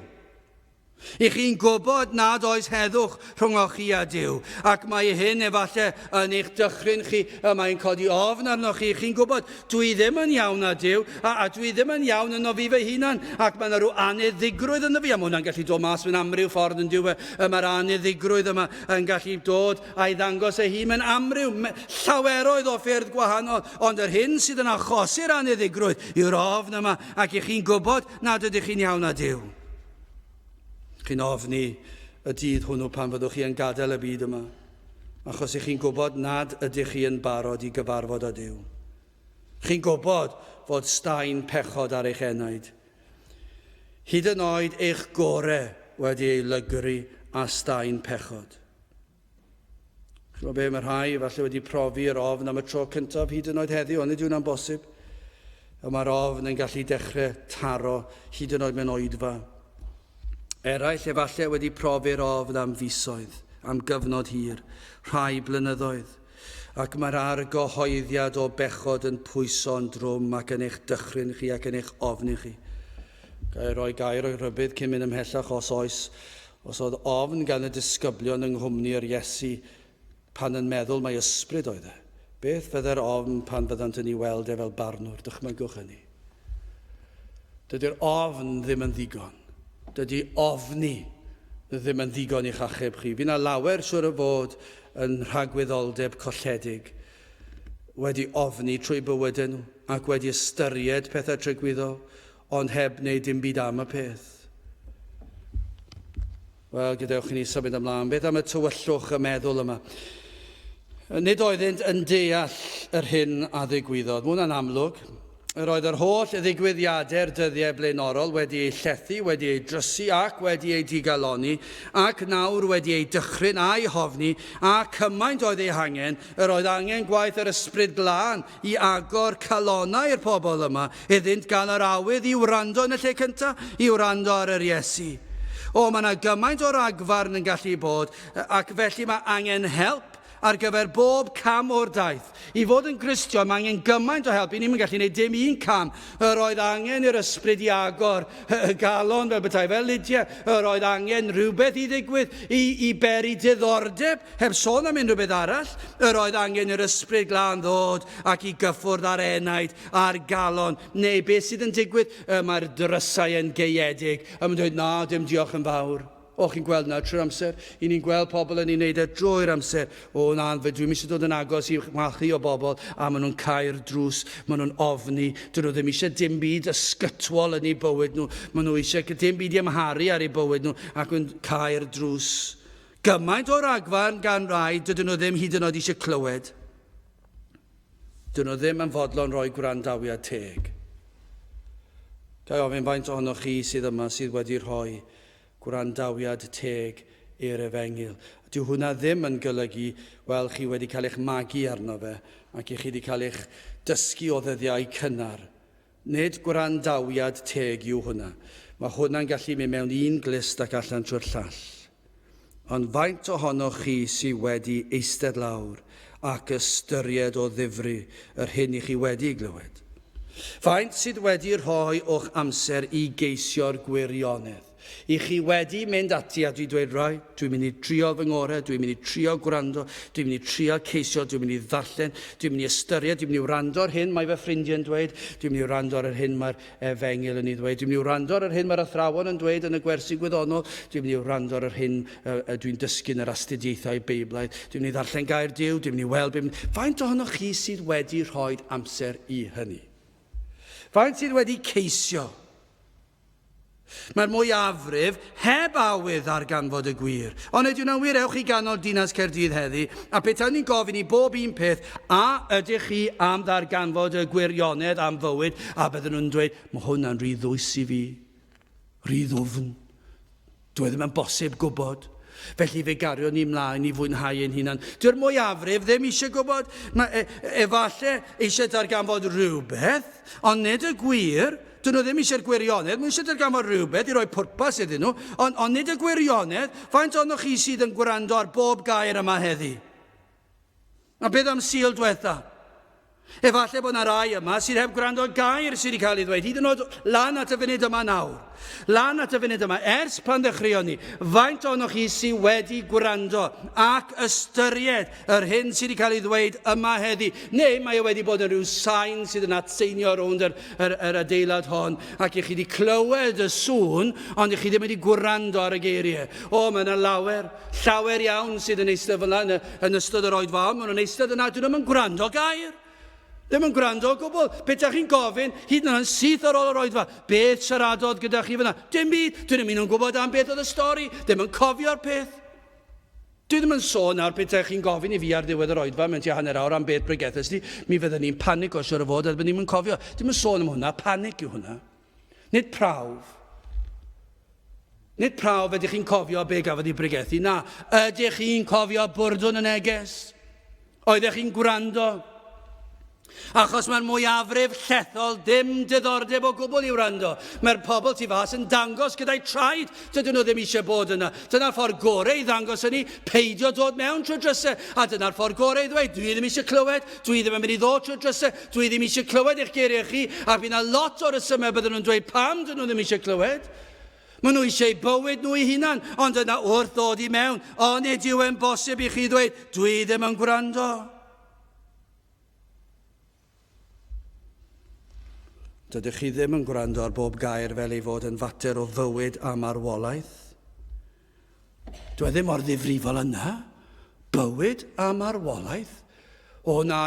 I chi'n gwybod nad oes heddwch rhwng chi a Duw. Ac mae hyn efallai yn eich dychryn chi, mae'n codi ofn arnoch chi. Chi'n gwybod, dwi ddim yn iawn â Duw, a dwi ddim yn iawn yno fi fy hunan. Ac mae yna rhyw aneddigrwydd yno fi, a mae hwnna'n gallu dod mas mewn amryw ffordd yn diwy. Mae'r aneddigrwydd yma yn gallu dod a'i ddangos ei hun mewn amryw, llaweroedd o ffyrdd gwahanol. Ond yr hyn sydd yn achosi'r aneddigrwydd yw'r ofn yma, ac i chi'n gwybod nad ydych chi'n iawn â Duw. Chi'n ofni y dydd hwnnw pan fyddwch chi yn gadael y byd yma. achos chi'n gwybod nad ydych chi yn barod I gyfarfod â Duw. Chi'n gwybod fod staen pechod ar eich enaid. Hyd yn oed eich gorau wedi ei lygru a staen pechod. Chi'n gwybod be, mae rhai falle wedi profi'r ofn am y tro cyntaf hyd yn oed heddiw, ond nid yw'n bosib. A mae'r ofn yn gallu dechrau taro hyd yn oed mewn oedfa. Eraill efallai wedi profi'r ofn am fisoedd, am gyfnod hir, rhai blynyddoedd, ac mae'r argyhoeddiad o bechod yn pwyso'n drwm ac yn eich dychryn chi ac yn eich ofni chi. Gai roi gair o'i rybydd cyn mynd ymhellach os oedd ofn gan y disgyblion yng nghwmni'r Iesu pan yn meddwl mae ysbryd oedd e. Beth fydde'r ofn pan fyddant yn ei weld e fel barnwr? Dychmygwch hynny. Dydy'r ofn ddim yn ddigon. Dydy ofni ddim yn ddigon i'ch achub chi. Fy'n lawer siwr o fod yn rhagwyddoldeb colledig wedi ofni trwy bywydau nhw ac wedi ystyried pethau trygwyddol, ond heb wneud dim byd am y peth. Wel, gadewch i ni symud ymlaen. Beth am y tywyllwch y meddwl yma? Nid oeddynt yn deall yr hyn a ddigwyddodd. Mae hwnna'n amlwg. Yr oedd yr holl ddigwyddiadau'r dyddiau blaenorol wedi ei llethu, wedi ei drysu ac wedi ei digaloni, ac nawr wedi ei dychryn a'i hofni, a cymaint oedd ei hangen, yr oedd angen gwaith yr ysbryd glân I agor calonau i'r pobl yma, iddynt gan yr awydd I wrando yn y lle cyntaf, I wrando ar yr Iesu. O, mae yna gymaint o'r agfarn yn gallu bod, ac felly mae angen help ar gyfer bob cam o'r daith. I fod yn Gristion, mae angen gymaint o help. I ni'n gallu gwneud dim un cam. Yr oedd angen i'r ysbryd I agor y galon fel bethau fel Lydia. Yr oedd angen rhywbeth I ddigwydd I beri diddordeb, heb sôn am unrhyw beth arall. Yr oedd angen i'r ysbryd glân ddod ac I gyffwrdd ar enaid a'r galon. Neu beth sydd yn digwydd? Mae'r drysau yn geiedig. A mae'n dweud, na, dim diolch yn fawr. O, chi'n gweld na trwy'r amser? I ni'n gweld pobl yn ei wneud e drwy'r amser. O, na, dwi'n eisiau dod yn agos I chwalchu o bobl, a maen nhw'n cael drws, maen nhw'n ofni. Dyn nhw ddim eisiau dim byd ysgytwol yn ei bywyd nhw. Maen nhw eisiau dim byd I ymharu ar ei bywyd nhw, ac yn cael drws. Gymaint o'r agfarn gan rai, dydyn nhw ddim hyd yn oed eisiau clywed. Dyn nhw ddim yn fodlon rhoi gwrandawiad teg. Gai ofyn faint ohonoch chi sydd yma sydd wedi rhoi gwrandawiad teg i'r Efengil. Dyw hwnna ddim yn golygu, wel, chi wedi cael eich magu arno fe, ac chi wedi cael eich dysgu o ddyddiau cynnar. Nid gwrandawiad teg yw hwnna. Mae hwnna'n gallu mynd mewn un glist ac allan trwy'r llall. Ond faint ohonoch chi sydd wedi eistedd lawr ac ystyried o ddifri yr hyn I chi wedi glywed? Faint sydd wedi rhoi o'ch amser I geisio'r gwirionedd? I chi wedi mynd ati a dwi'n dweud, rai, dwi'n mynd I trio fy ngorau, dwi'n mynd I trio gwrando, dwi'n mynd I trio ceisio, dwi'n mynd I ddarllen, dwi'n mynd I ystyried, dwi'n mynd I wrando ar hyn mae fy ffrindiau'n dweud, dwi'n mynd I wrando ar hyn mae'r Efengil yn ei ddweud, dwi'n mynd I wrando ar hyn mae'r athrawon yn dweud yn y gwersi gwyddonol, dwi'n mynd I wrando ar hyn dwi'n dysgu yn yr astudiaethau Beiblaidd, dwi'n mynd I ddarllen gair Duw, dwi'n mynd I weld faint ohonoch chi sydd wedi rhoi amser I hynny? Faint sydd wedi ceisio? Mae'r mwyafrif heb awydd ar ganfod y gwir. Ond ydyn nhw'n wir, ewch I ganol dinas Caerdydd heddi, a beth ni'n gofyn I bob un peth, a ydych chi am ddarganfod y gwirionedd am fywyd, a bydden nhw'n dweud, mae hwnna'n rhy ddwys I fi, rhy ddwfn. Dwi ddim yn bosib gwybod. Felly fe gario ni mlaen I fwynhau ein hunan. Dyw'r mwyafrif ddim eisiau gwybod. Efallai eisiau darganfod rhywbeth, ond nid y gwir. Dyn nhw ddim eisiau'r gwirionedd, mae eisiau darganfod rhywbeth I roi pwrpas iddyn nhw, ond nid y gwirionedd, faint ohonoch chi sydd yn gwrando ar bob gair yma heddi? A beth am Sul diwetha? Efallai bod yna rai yma sydd heb gwrando gair sydd wedi cael ei ddweud, hyd yn oed lan at y funud yma nawr. Lan at y funud yma, ers pan ddechreuon ni, faint ohonoch chi sydd wedi gwrando ac ystyried yr hyn sydd wedi cael ei ddweud yma heddi. Neu mae wedi bod yn rhyw sain sydd yn atseinio rownd yr adeilad hon, ac I chi wedi clywed y sŵn, ond I chi ddim wedi gwrando ar y geiriau. O, mae yna llawer iawn sydd yn eistedd fel yna yn ystod yr oedfa, maen nhw'n eistedd yna, dyn nhw'n gwrando gair. Ddim yn gwrando o gwbl. Beth ydych chi'n gofyn, hyd yn oed syth ar ôl yr oedfa, beth siaradodd gyda chi fyna? Dim byd, dyn nhw'n mynd yn gwybod am beth oedd y stori, ddim yn cofio'r peth. Dwi ddim yn sôn nawr beth chi'n gofyn I fi ar ddiwedd yr oedfa mewn tua hanner awr am beth bregethes di, mi fydden ni'n panic o siwr o fod, a byddwn ni'n cofio. Dwi'n yn sôn am hwnna, panic yw hwnna. Nid prawf. Nid prawf ydych chi'n cofio be gafodd I bregethu. Na, ydych chi'n cofio bwrdwn y neges? Oeddech chi'n gwrando? Achos mae'r mwyafrif llethol dim diddordeb o gwbl I wrando. Mae'r pobl tu fas yn dangos gyda'i traed dydyn nhw ddim eisiau bod yna. Dyna'r ffordd gorau I ddangos hynny, peidio dod mewn trwy drysau. A dyna'r ffordd gorau I ddweud, dwi ddim eisiau clywed, dwi ddim yn mynd I ddod trwy drysau, dwi ddim eisiau clywed eich geiriau chi, a bydd yna lot o'r ysymau bydden nhw'n dweud pam dyn nhw ddim eisiau clywed. Maen nhw eisiau bywyd nhw I hunan, ond yna wrth ddod I mewn, ond nid yw e'n bosib I chi ddweud, dwi ddim yn gwrando. Dydych chi ddim yn gwrando ar bob gair fel ei fod yn fater o fywyd a marwolaeth. Dwi ddim mor ddifrifol yna. Bywyd a marwolaeth. O na,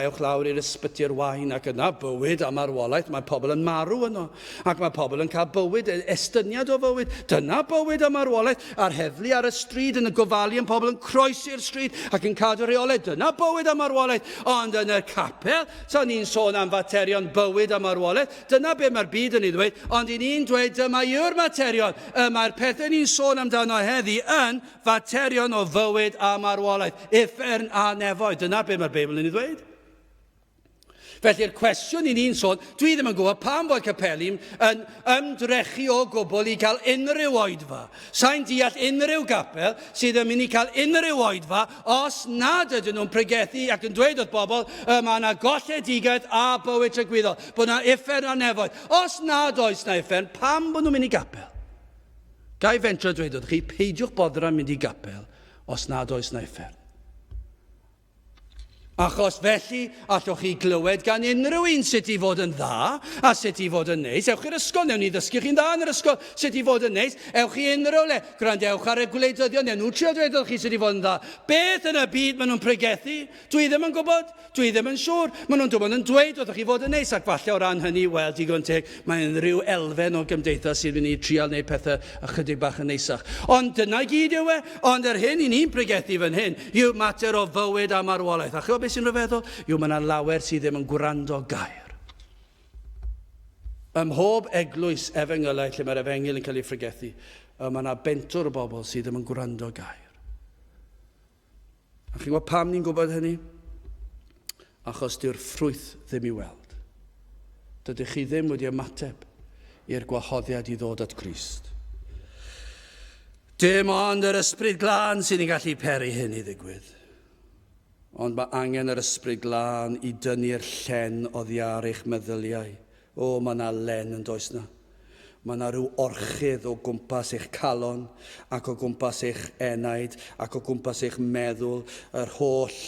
ewch lawr i'r ysbyty'r wain ac yna bywyd a marwolaeth. Mae pobl yn marw yno. Ac mae pobl yn cael bywyd, estyniad o fywyd. Dyna bywyd a marwolaeth. A'r heddlu ar y stryd yn y gofalu yn pobl yn croesi'r stryd ac yn cadw rheolaeth. Dyna bywyd a marwolaeth. Ond yn y capel, so ni'n sôn am faterion bywyd a marwolaeth. Dyna be mae'r byd yn ei ddweud. Ond I ni'n dweud dyma yw'r materion. Mae'r pethau ni'n sôn amdano heddi yn faterion o fywyd a marwolaeth. Uffern a nefoedd. Dyna be mae'r Beibl yn ei ddweud. Felly'r cwestiwn I ni'n sôn, dwi ddim yn gwybod pam bod Capeli'n yn ymdrechu o gwbl I gael unrhyw oedfa. Sa'n deall unrhyw gapel sydd yn mynd I cael unrhyw oedfa os nad ydyn nhw'n pregethu ac yn dweud wrth bobl mae yna golledigaeth a bywyd trygwyddol, bod yna uffern a nefoedd. Os nad oes yna uffern, pam bod nhw'n mynd I gapel? Gai fentro dweud wrth chi, peidiwch bodra mynd I gapel os nad oes yna uffern. Achos felly, allwch chi glywed gan unrhyw un sut I fod yn dda a sut I fod yn neis. Ewch i'r ysgol, newn ni ddysgu chi'n dda yn yr ysgol sut I fod yn neis. Ewch chi unrhyw le, gwrandewch ar y gwleidyddion, newn nhw trio dweud chi sut I fod yn dda. Beth yn y byd maen nhw'n pregethu? Dwi ddim yn gwybod, dwi ddim yn siŵr. Maen nhw'n dweud wrth chi fod yn neis ac falle o ran hynny, wel, digon teg, mae'n rhyw elfen o gymdeithas sydd yn ei trial neu pethau ychydig bach yn neisach. Ond dyna gyd yw ond yr hyn I ni'n pregethu fan hyn yw mater o fywyd a marwolaeth. A chybod beth sy'n rhyfeddol? Yw mae yna lawer sydd ddim yn gwrando gair. Ym mhob eglwys efengylau lle mae'r efengyl yn cael ei phregethu, mae yna bentwr o bobl sydd ddim yn gwrando gair. A chi'n gwybod pam ni'n gwybod hynny? Achos dyw'r ffrwyth ddim I weld. Dydych chi ddim wedi ymateb i'r gwahoddiad I ddod at Crist. Dim ond yr ysbryd glân sy'n ei gallu peri hyn I ddigwydd. Ond mae angen yr ysbryd glân I dynnu'r llen oddi ar eich meddyliau. O, mae yna len yn does na. Mae yna rhyw orchydd o gwmpas eich calon, ac o gwmpas eich enaid, ac o gwmpas eich meddwl, yr holl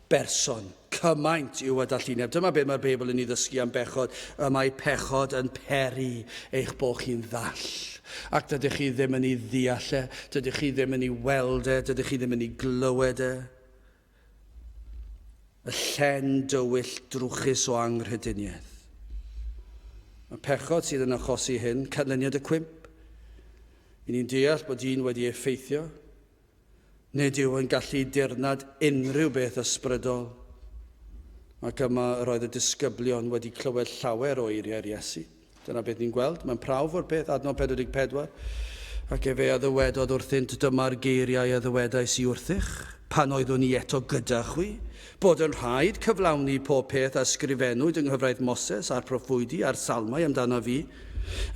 berson. Cymaint yw y darluneb. Dyma beth mae'r Beibl yn ei ddysgu am bechod. Mae pechod yn peri eich bod chi'n ddall. Ac dydych chi ddim yn ei ddeall e, dydych chi ddim yn ei weld e, dydych chi ddim yn ei glywed e. Y llen dywyll drwchus o anghrediniaeth. Mae pechod sydd yn achosi hyn, canlyniad y cwymp. I ni'n deall bod un wedi effeithio, nid yw yn gallu dirnad unrhyw beth ysbrydol. Ac yma roedd y disgyblion wedi clywed llawer o eiriau'r Iesu. Dyna beth ni'n gweld, mae'n prawf o'r peth, adnod 44. Ac efe a ddywedodd wrthynt, dyma'r geiriau a ddywedais I wrthych, pan oeddwn I eto gyda chwi, bod yn rhaid cyflawni pob peth a sgrifennwyd yng nghyfraith Moses a'r proffwydi a'r salmau amdano fi.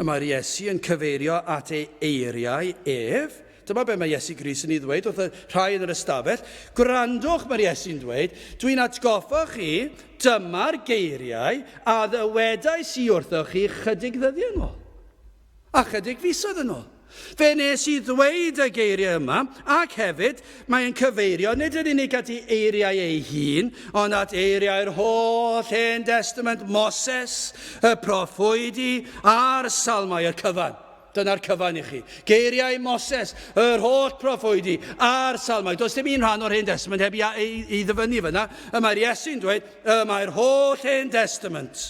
Mae'r Iesu yn cyfeirio at ei eiriau ef. Dyma be mae Iesu Grist yn ei ddweud wrth y rhai yn yr ystafell. Gwrandwch, mae'r Iesu'n dweud, dwi'n atgoffa chi, dyma'r geiriau a ddywedais I wrthoch chi chydig ddyddiau yn ôl. A chydig fisoedd yn ôl. Fe nes I ddweud y geiriau yma, ac hefyd mae'n cyfeirio nid yn unig at ei eiriau ei hun, ond at eiriau'r holl Hen Testament, Moses, y proffwydi a'r salmau, y cyfan. Dyna'r cyfan I chi. Geiriau Moses, yr holl proffwydi a'r salmau. Does dim un rhan o'r Hen Testament heb I ddyfynnu fyna. Mae'r Iesu'n dweud, mae'r holl Hen Testament.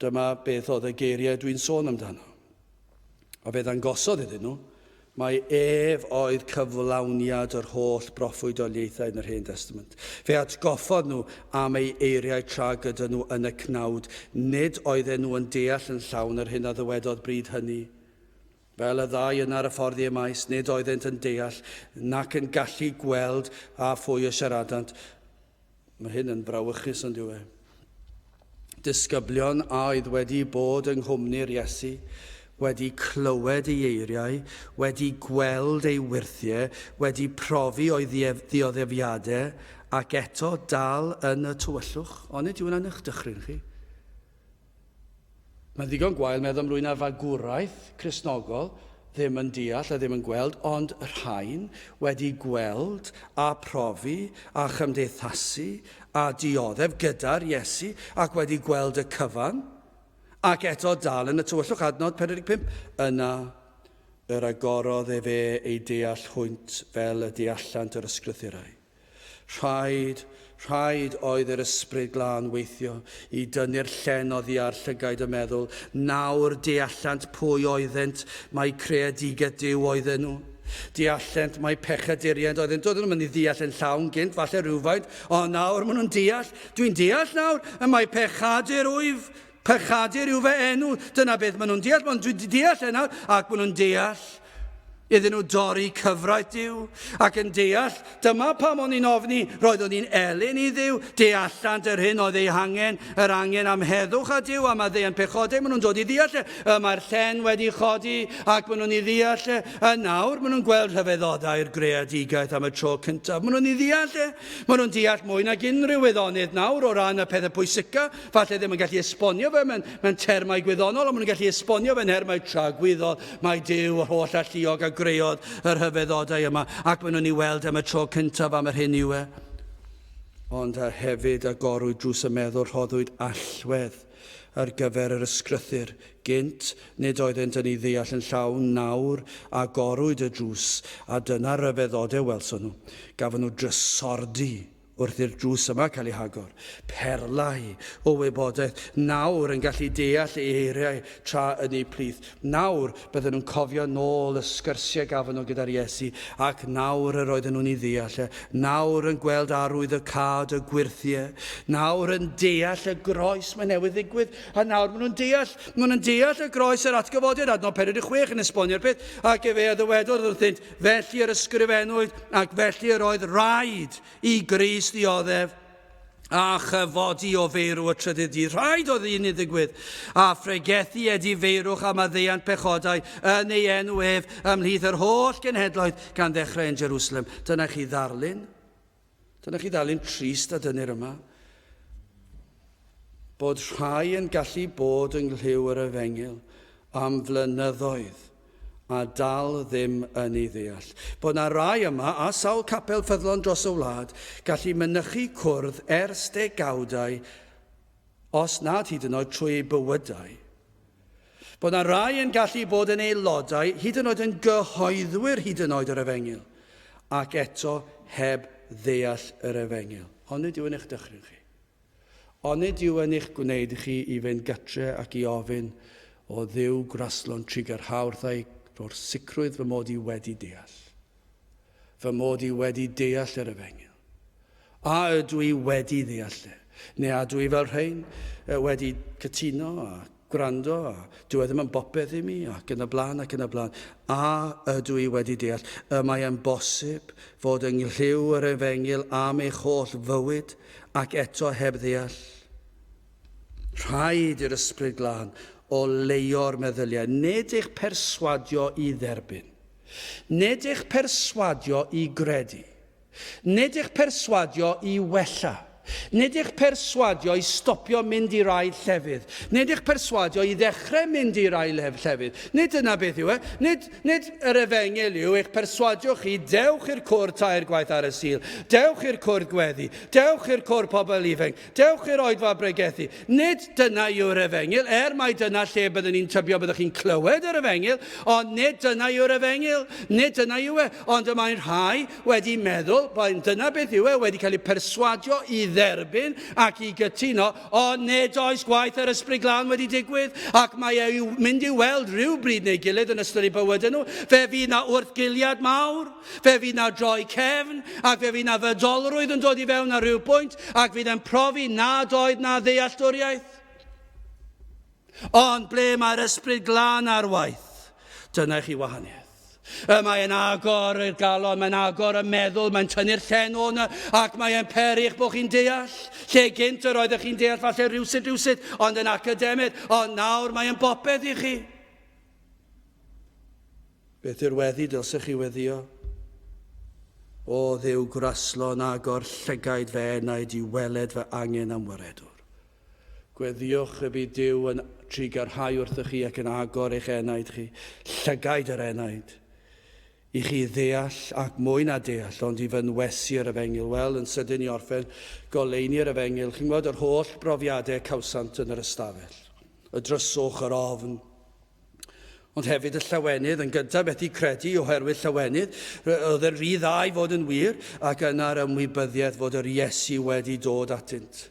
Dyma beth oedd y geiriau dwi'n sôn amdano. A fe ddangosodd iddyn nhw, Mae ef oedd cyflawniad yr holl broffwydoliaethau yn yr Hen Testament. Fe atgoffodd nhw am ei eiriau tra gyda nhw yn y cnawd. Nid oedden nhw yn deall yn llawn yr hyn a ddywedodd bryd hynny. Fel y ddau yn ar y ffordd i'r maes, nid oeddent yn deall nac yn gallu gweld a phwy y siaradant. Mae hyn yn brawychus yn diwedd. Disgyblion a oedd wedi bod yng nghwmni'r Iesu, wedi clywed ei eiriau, wedi gweld ei wirthiau, wedi profi o'i ddioddefiadau, ac eto dal yn y tywyllwch. Ond nid yw hwnna'n eich dychryn chi. Mae'n ddigon gwael meddwl am rwy'n ar fagwraeth Cristnogol, ddim yn deall a ddim yn gweld, ond y rhain wedi gweld a profi a chymdeithasu a dioddef gyda'r Iesu ac wedi gweld y cyfan, ac eto dal yn y tywyllwch. Adnod 45. Yna yr agorodd fe ei deall hwynt fel y deallant yr ysgrythurau. Rhaid oedd yr ysbryd glân weithio i dynnu'r llen oddi ar llygaid y meddwl. Nawr deallant pwy oeddent mae creadigaeth Duw oedden nhw. Deallant mae pechaduriaid oedden. Doedden nhw'n mynd i ddeall yn llawn gynt, falle rhywfaint, ond nawr maen nhw'n deall. Dwi'n deall nawr, y mae pechadur wyf. Pechadur yw fe enw. Dyna beth maen nhw'n deall. Maen nhw'n deall yna ac maen nhw'n deall iddyn nhw dorri cyfraith Duw ac yn deall. Dyma pam o'n i'n ofni, roeddwn i'n elyn i Dduw, deallant yr hyn oedd ei hangen, yr angen am heddwch a Duw, am a ddeian pechodau. Maen nhw'n dod i ddeall. Mae'r llen wedi chodi ac maen nhw'n i ddeall. Nawr maen nhw'n gweld rhyfeddodau'r greadigaeth am y tro cyntaf. Maen nhw'n i ddeall. Maen nhw'n deall mwy nag unrhyw wyddonydd nawr o ran y pethau pwysica. Falle ddim yn gallu esbonio fe mewn termau gwyddonol, ond maen nhw'n gallu esbonio fe'n termau tragwyddol. Mae Duw yr holl alluog a greodd yr hyfeddodau yma, ac maen nhw'n ei weld am y tro cyntaf am yr hyn yw e. Ond hefyd agorwyd drws y meddwl rhoddwyd allwedd ar gyfer yr ysgrythyr. Gynt, nid oeddent yn ei ddeall yn llawn, nawr agorwyd y drws, a dyna'r ryfeddodau welson nhw. Gafon nhw drysordy wrth i'r drws yma cael ei hagor. Perlau o wybodaeth. Nawr yn gallu deall ei eiriau tra yn ei plith. Nawr bydden nhw'n cofio nôl y sgyrsiau gafon nhw gyda'r Iesu, ac nawr yr oedden nhw'n ei ddeall. Nawr yn gweld arwydd y cad y gwirthiau. Nawr yn deall y groes mae newydd ddigwydd. A nawr maen nhw'n deall y groes yr atgyfodiad. Adnod 46 yn esbonio'r peth. Ac efe a ddywedodd wrthynt, felly yr ysgrifennwyd ac felly yr oedd rhaid i Grist dioddef a chyfodi o feirw y trydydd dydd. Rhaid oedd un i ddigwydd. A phregethu edi feirwch am a ddeiant pechodau yn ei enw ef ymhlith yr holl genhedloedd gan ddechrau yn Jerusalem. Dyna chi ddarlun. Dyna chi ddarlun trist a dynnu'r yma. Bod rhai yn gallu bod yng nghlyw'r Efengil am flynyddoedd a dal ddim yn ei ddeall. Bod na rai yma a sawl capel ffyddlon dros y wlad gallu mynychu cwrdd ers degawdau, os nad hyd yn oed trwy bywydau. Bod na rai yn gallu bod yn aelodau, hyd yn oed yn gyhoeddwyr hyd yn oed yr Efengil, ac eto heb ddeall yr Efengil. Ond nid yw yn eich dychryn chi. Ond nid yw yn eich gwneud chi i fynd gytre ac i ofyn o Dduw graslon trigger hawrthau o'r sicrwydd fy mod i wedi deall. Fy mod i wedi deall yr Efengil. A ydw i wedi deall e? Neu ydw i fel rhain wedi cytuno a gwrando a dwi ddim yn bopeth i mi ac yn y blaen ac yn y blaen. A ydw i wedi deall. Mae yn bosib fod yng nghlyw'r yr Efengil am eich holl fywyd ac eto heb ddeall. Rhaid i'r ysbryd glân o leio'r meddyliau, nid eich perswadio i dderbyn, nid eich perswadio i gredu, nid eich perswadio i wella, nid eich perswadio i stopio mynd i rai llefydd, nid eich perswadio i ddechrau mynd i rai llefydd. Nid yna beth yw e. Nid yr Efengil yw eich perswadio chi, dewch i'r cwr tair gwaith ar y sil, dewch i'r cwr gweddi, dewch i'r cwr pobl ifeng, dewch i'r oedfa bregethu. Nid dyna yw'r Efengil, mai dyna lle byddwn ni'n tybio byddwch chi'n clywed yr Efengil, ond nid dyna yw'r Efengil, nid dyna yw e. Ond y mae'n rhai wedi meddwl, dyna beth yw e, wedi cael ei perswadio i dderbyn ac i gytuno, ond nid oes gwaith yr ysbryd glân wedi digwydd, ac mae ei mynd i weld rhyw bryd neu gilydd yn ystod eu bywydau nhw. Fe fydd na wrthgiliad mawr, fe fydd na droi cefn, ac fe fydd na fydolrwydd yn dod i fewn ar ryw pwynt, ac fydd yn profi nad oedd na ddealltwriaeth. Ond ble mae'r ysbryd glân ar waith, dyna chi wahaniaeth. Mae'n agor i'r galon, mae'n agor y meddwl, mae'n tynnu'r llen o'na, ac mae'n perych bod chi'n deall. Lle gynt yr oeddech chi'n deall falle rywsyd, ond yn academaidd, ond nawr mae'n bopeth i chi. Beth yw'r weddi dylsech chi weddio? O Dduw graslon agor llygaid fe enaid i weled fy angen am waredwr. Gweddiwch y bydd Duw yn tri garhau wrthych chi ac yn agor eich enaid chi, llygaid yr enaid, i chi ddeall ac mwy na deall, ond i fynwesu'r Efengil. Wel, yn sydyn i orffen, goleini'r Efengil. Chi'n gwybod yr holl brofiadau cawsant yn yr ystafell. Y drysoch, yr ofn. Ond hefyd y llawenydd yn gyntaf methu credu oherwydd llawenydd. Oedd yr rhy dda i fod yn wir, ac yna'r ymwybyddiaeth fod yr Iesu wedi dod atynt.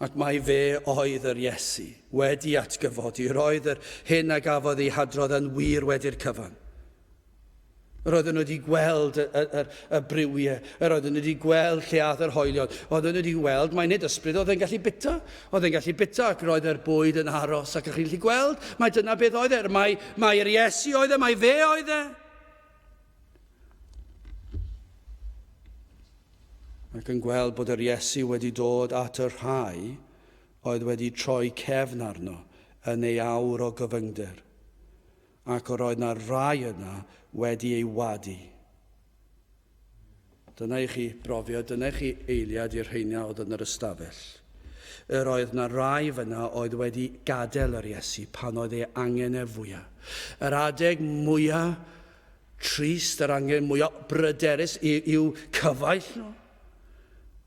Ac mae fe oedd yr Iesu wedi atgyfodi. Roedd yr hyn a gafodd ei hadrodd yn wir wedi'r cyfan. Roedden nhw wedi gweld y brywiau, roedden nhw wedi gweld lle ath yr hoelion, roedden nhw wedi gweld, mae nid ysbryd oedd e'n gallu bita, ac roedd yr bwyd yn aros, ac chi'n gallu gweld, mae dyna beth oedd e, mae'r Iesu oedd e, mae fe oedd e. Ac yn gweld bod yr Iesu wedi dod at yr rhai oedd wedi troi cefn arno yn ei awr o gyfyngder, ac roedd yna rai yna wedi ei wadu. Dyna i chi brofiad, dyna i chi eiliad i'r rheina oedd yn yr ystafell. Yr oedd yna rai fyna oedd wedi gadael yr Iesu pan oedd ei angen e fwyaf. Yr adeg mwyaf trist, yr angen mwyaf bryderus i'w cyfaill nhw.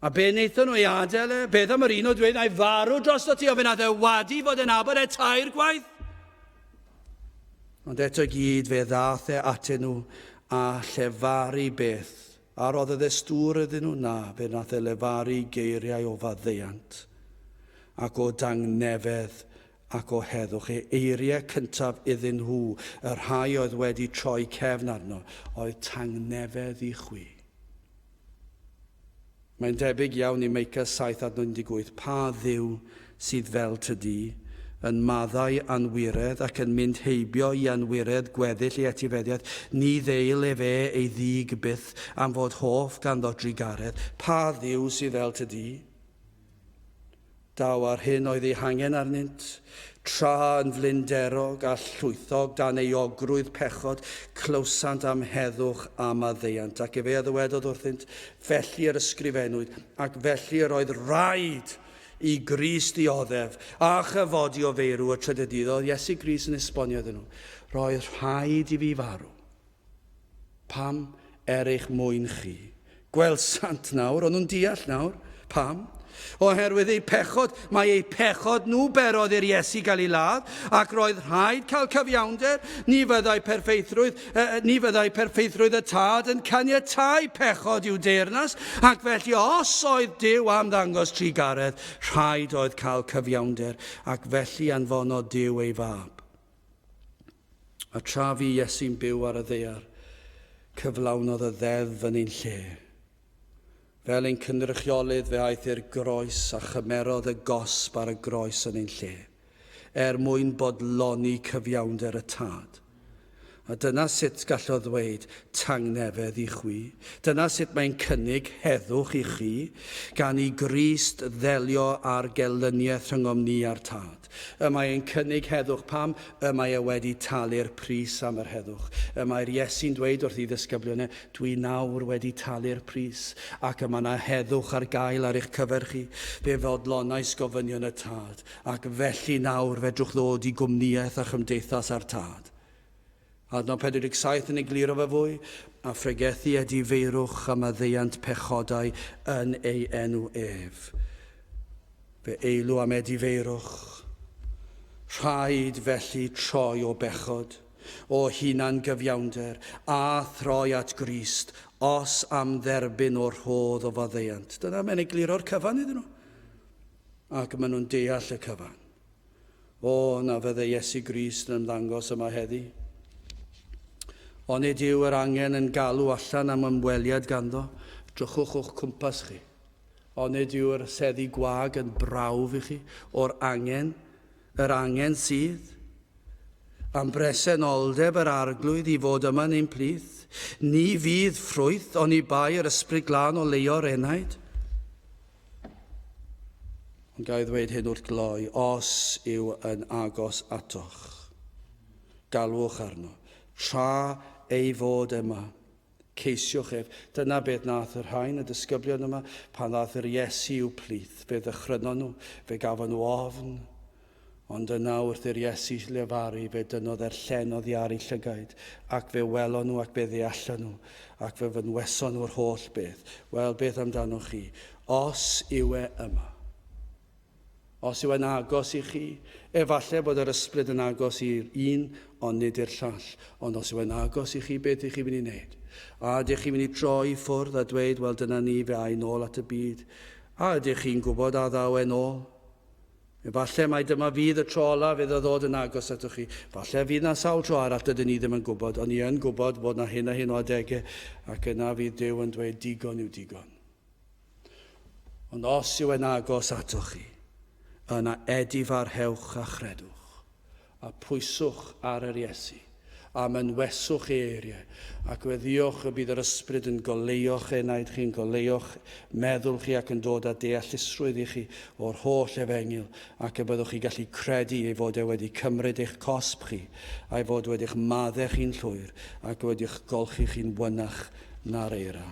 A be wnaethon nhw ei adael e? Beth am yr un o dweud, na'i farw dros o ti, o fe nath e wadu fod yn abod e tair gwaith. Ond eto gyd fe ddath e atyn nhw a llefaru beth. A roedd y stŵr ydyn nhw na, fe nath e lefaru geiriau o faddeuant ac o dangnefedd ac o heddwch. Eiriau cyntaf iddyn nhw, yr rhai oedd wedi troi cefn arno, oedd tangnefedd i chwi. Mae'n debyg iawn i Meica 7:18, pa dduw sydd fel tydi, yn maddau anwiredd ac yn mynd heibio i anwiredd gweddill i etifeddiaeth, ni ddeil e fe ei ddig byth am fod hoff ganddo drigaredd. Pa dduw sydd fel tydi? Daw ar hyn oedd ei hangen arnynt, tra yn flinderog a llwythog dan ei ogrwydd pechod, clywsant am heddwch a maddeuant. Ac efe ddwedodd wrthynt, felly yr ysgrifennwyd, ac felly yr oedd rhaid i Grist dioddef a chyfodi o feirw y trydydd. Oedd Iesu Grist yn esbonio iddyn nhw, roedd rhaid i fi farw. Pam eich mwyn chi? Gwelsant nawr, ond nhw'n deall nawr. Pam? Oherwydd ei pechod, mae ei pechod nhw berodd i'r Iesu gael ei ladd, ac roedd rhaid cael cyfiawnder, ni fyddai perffeithrwydd y tad yn caniatáu pechod i'w deyrnas, ac felly os oedd Duw am ddangos trigaredd, rhaid oedd cael cyfiawnder, ac felly anfono Duw ei fab. A tra fi Iesu'n byw ar y ddaear, cyflawnodd y ddeddf yn ein lle. Fel ein cynrychiolydd fe aeth i'r groes a chymerodd y gosb ar y groes yn ein lle, mwyn bodloni cyfiawnder y tad. A dyna sut gallodd ddweud tangnefedd i chwi. Dyna sut mae'n cynnig heddwch i chi, gan i Grist ddelio ar gelyniaeth rhyngom ni a'r tad. Mae'n cynnig heddwch pam? Mae wedi talu'r pris am yr heddwch. Mae'r Iesu'n dweud wrth i ddisgyblion, dwi nawr wedi talu'r pris, ac yma yna heddwch ar gael ar eich cyfer chi, fe fodlonais gofynion y tad, ac felly nawr fedrwch ddod i gwmnïaeth a chymdeithas ar tad. Adnod 47 yn egluro fe fwy, a phregethu feirwch am maddeuant pechodau yn ei enw ef. Fe eilw am feirwch, rhaid felly troi o bechod, o hunan gyfiawnder a throi at Grist os am dderbyn o'r rhodd o faddeuant. Dyna mae'n egluro'r cyfan iddyn nhw. Ac maen nhw'n deall y cyfan. O, na fydde Iesu Grist yn ymddangos yma heddi. Onid yw yr angen yn galw allan am ymweliad ganddo, drychwch o'ch cwmpas chi. Onid yw'r seddi gwag yn brawf i chi o'r angen, yr angen sydd, am bresenoldeb yr arglwydd i fod yma'n ein plith, ni fydd ffrwyth ond i bai yr ysbryd glân o leio'r enaid. Ond gael ddweud hyn wrth gloi, os yw yn agos atoch, galwch arno, tra ei fod yma, ceisiwch ef. Dyna beth nath yr rhain y disgyblion yma, pan nath yr Iesu i'w plith, fe ddychryno nhw, fe gafon nhw ofn, ond yna wrth i'r Iesu lefaru, fe dynodd e'r llenodd i ar ei llygaid, ac fe welon nhw ac fe ddeallan nhw, ac fe fynweson nhw'r holl beth. Wel, beth amdano chi? Os yw e yma, os yw e'n agos i chi, efallai bod yr ysbryd yn agos i'r un, ond nid i'r llall. Ond os yw e'n agos i chi, beth ydych chi'n mynd i wneud? A ydych chi'n mynd i droi ffwrdd a dweud, wel, dyna ni fe ai nôl at y byd? A ydych chi'n gwybod a ddaw e nôl? Efallai mai dyma fydd y tro ola fydd o ddod yn agos atoch chi. Efallai fydd na sawl tro arall dydyn ni ddim yn gwybod, ond ni yn gwybod bod na hyn a hyn o adegau, ac yna fydd Duw yn dweud digon yw digon. Ond os yw e'n agos atoch chi, yna edifarhewch a chredwch, a pwyswch ar yr Iesu, a mynweswch ei eiriau, ac weddiwch y bydd yr ysbryd yn goleioch enaid chi'n goleioch meddwl chi ac yn dod â deallusrwydd i chi o'r holl efengil, ac y byddwch chi gallu credu ei fod e wedi cymryd eich cosb chi, a'i fod wedi'ch maddau chi'n llwyr, ac wedi'ch golchi chi'n wynach na'r eira.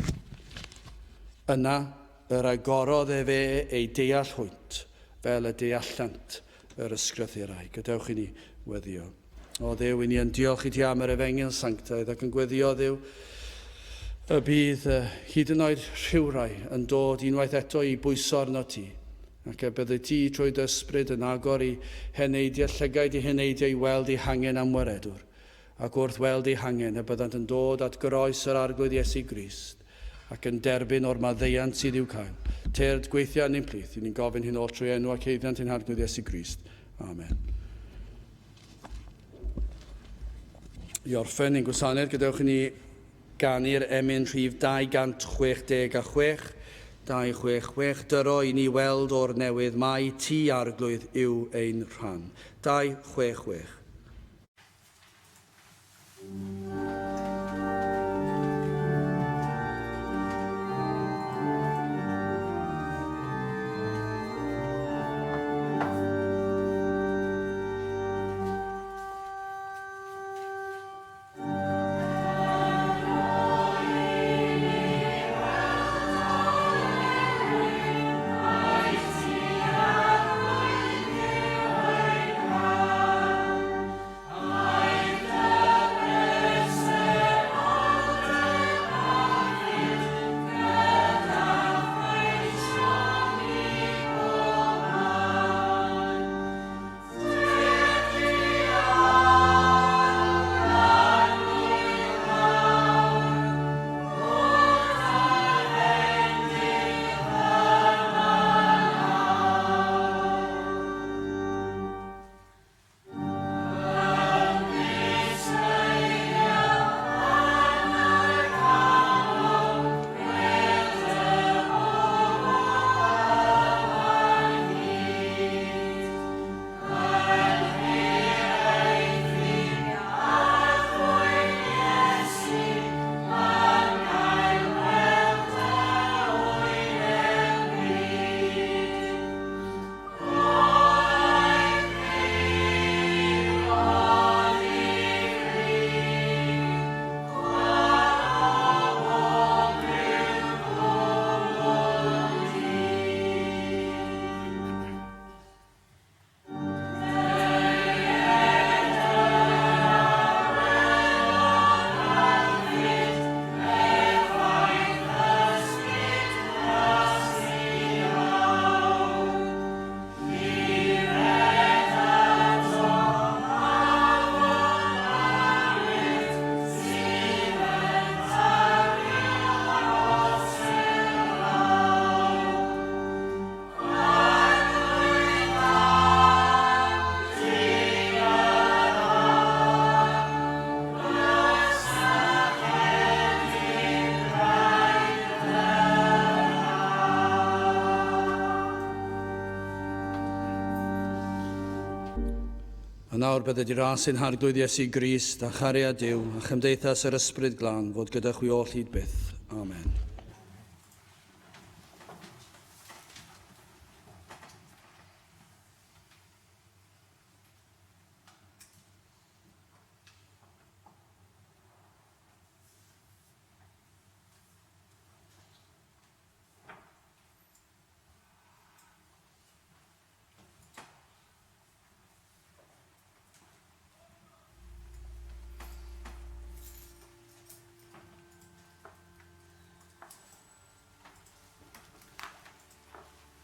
Yna, yr agorodd e fe ei deall hwynt, fel y deallant yr ysgrythurau. Gadewch i ni weddio. O Dduw, i ni yn diolch i ti am yr efengil sanctaidd ac yn gweddio, Dduw, y bydd hyd yn oed rhywrai yn dod unwaith eto i bwyso arno ti. Ac y bydde ti trwy ysbryd yn agor i heneidiau, llygaid i heneidiau i weld ei hangen am waredwr. Ac wrth weld ei hangen, y byddant yn dod at groes yr arglwydd Iesu Grist ac yn derbyn o'r maddeuant sydd i'w cael. Terd gweithio yn ein plith, i ni'n gofyn hyn o trwy enw ac heiddiant ein harglwydd Iesu Grist. Amen. I orffen ein gwasanaeth, gadewch i ni ganu'r emyn rhif 266, 266, dyro i ni weld o'r newydd mai ti arglwydd yw ein rhan. 266. nawr bydd ydi ras yn harglwydd Iesu Grist a chariad Duw a chymdeithas yr ysbryd glân fod gyda chwi o hyd byth. Amen.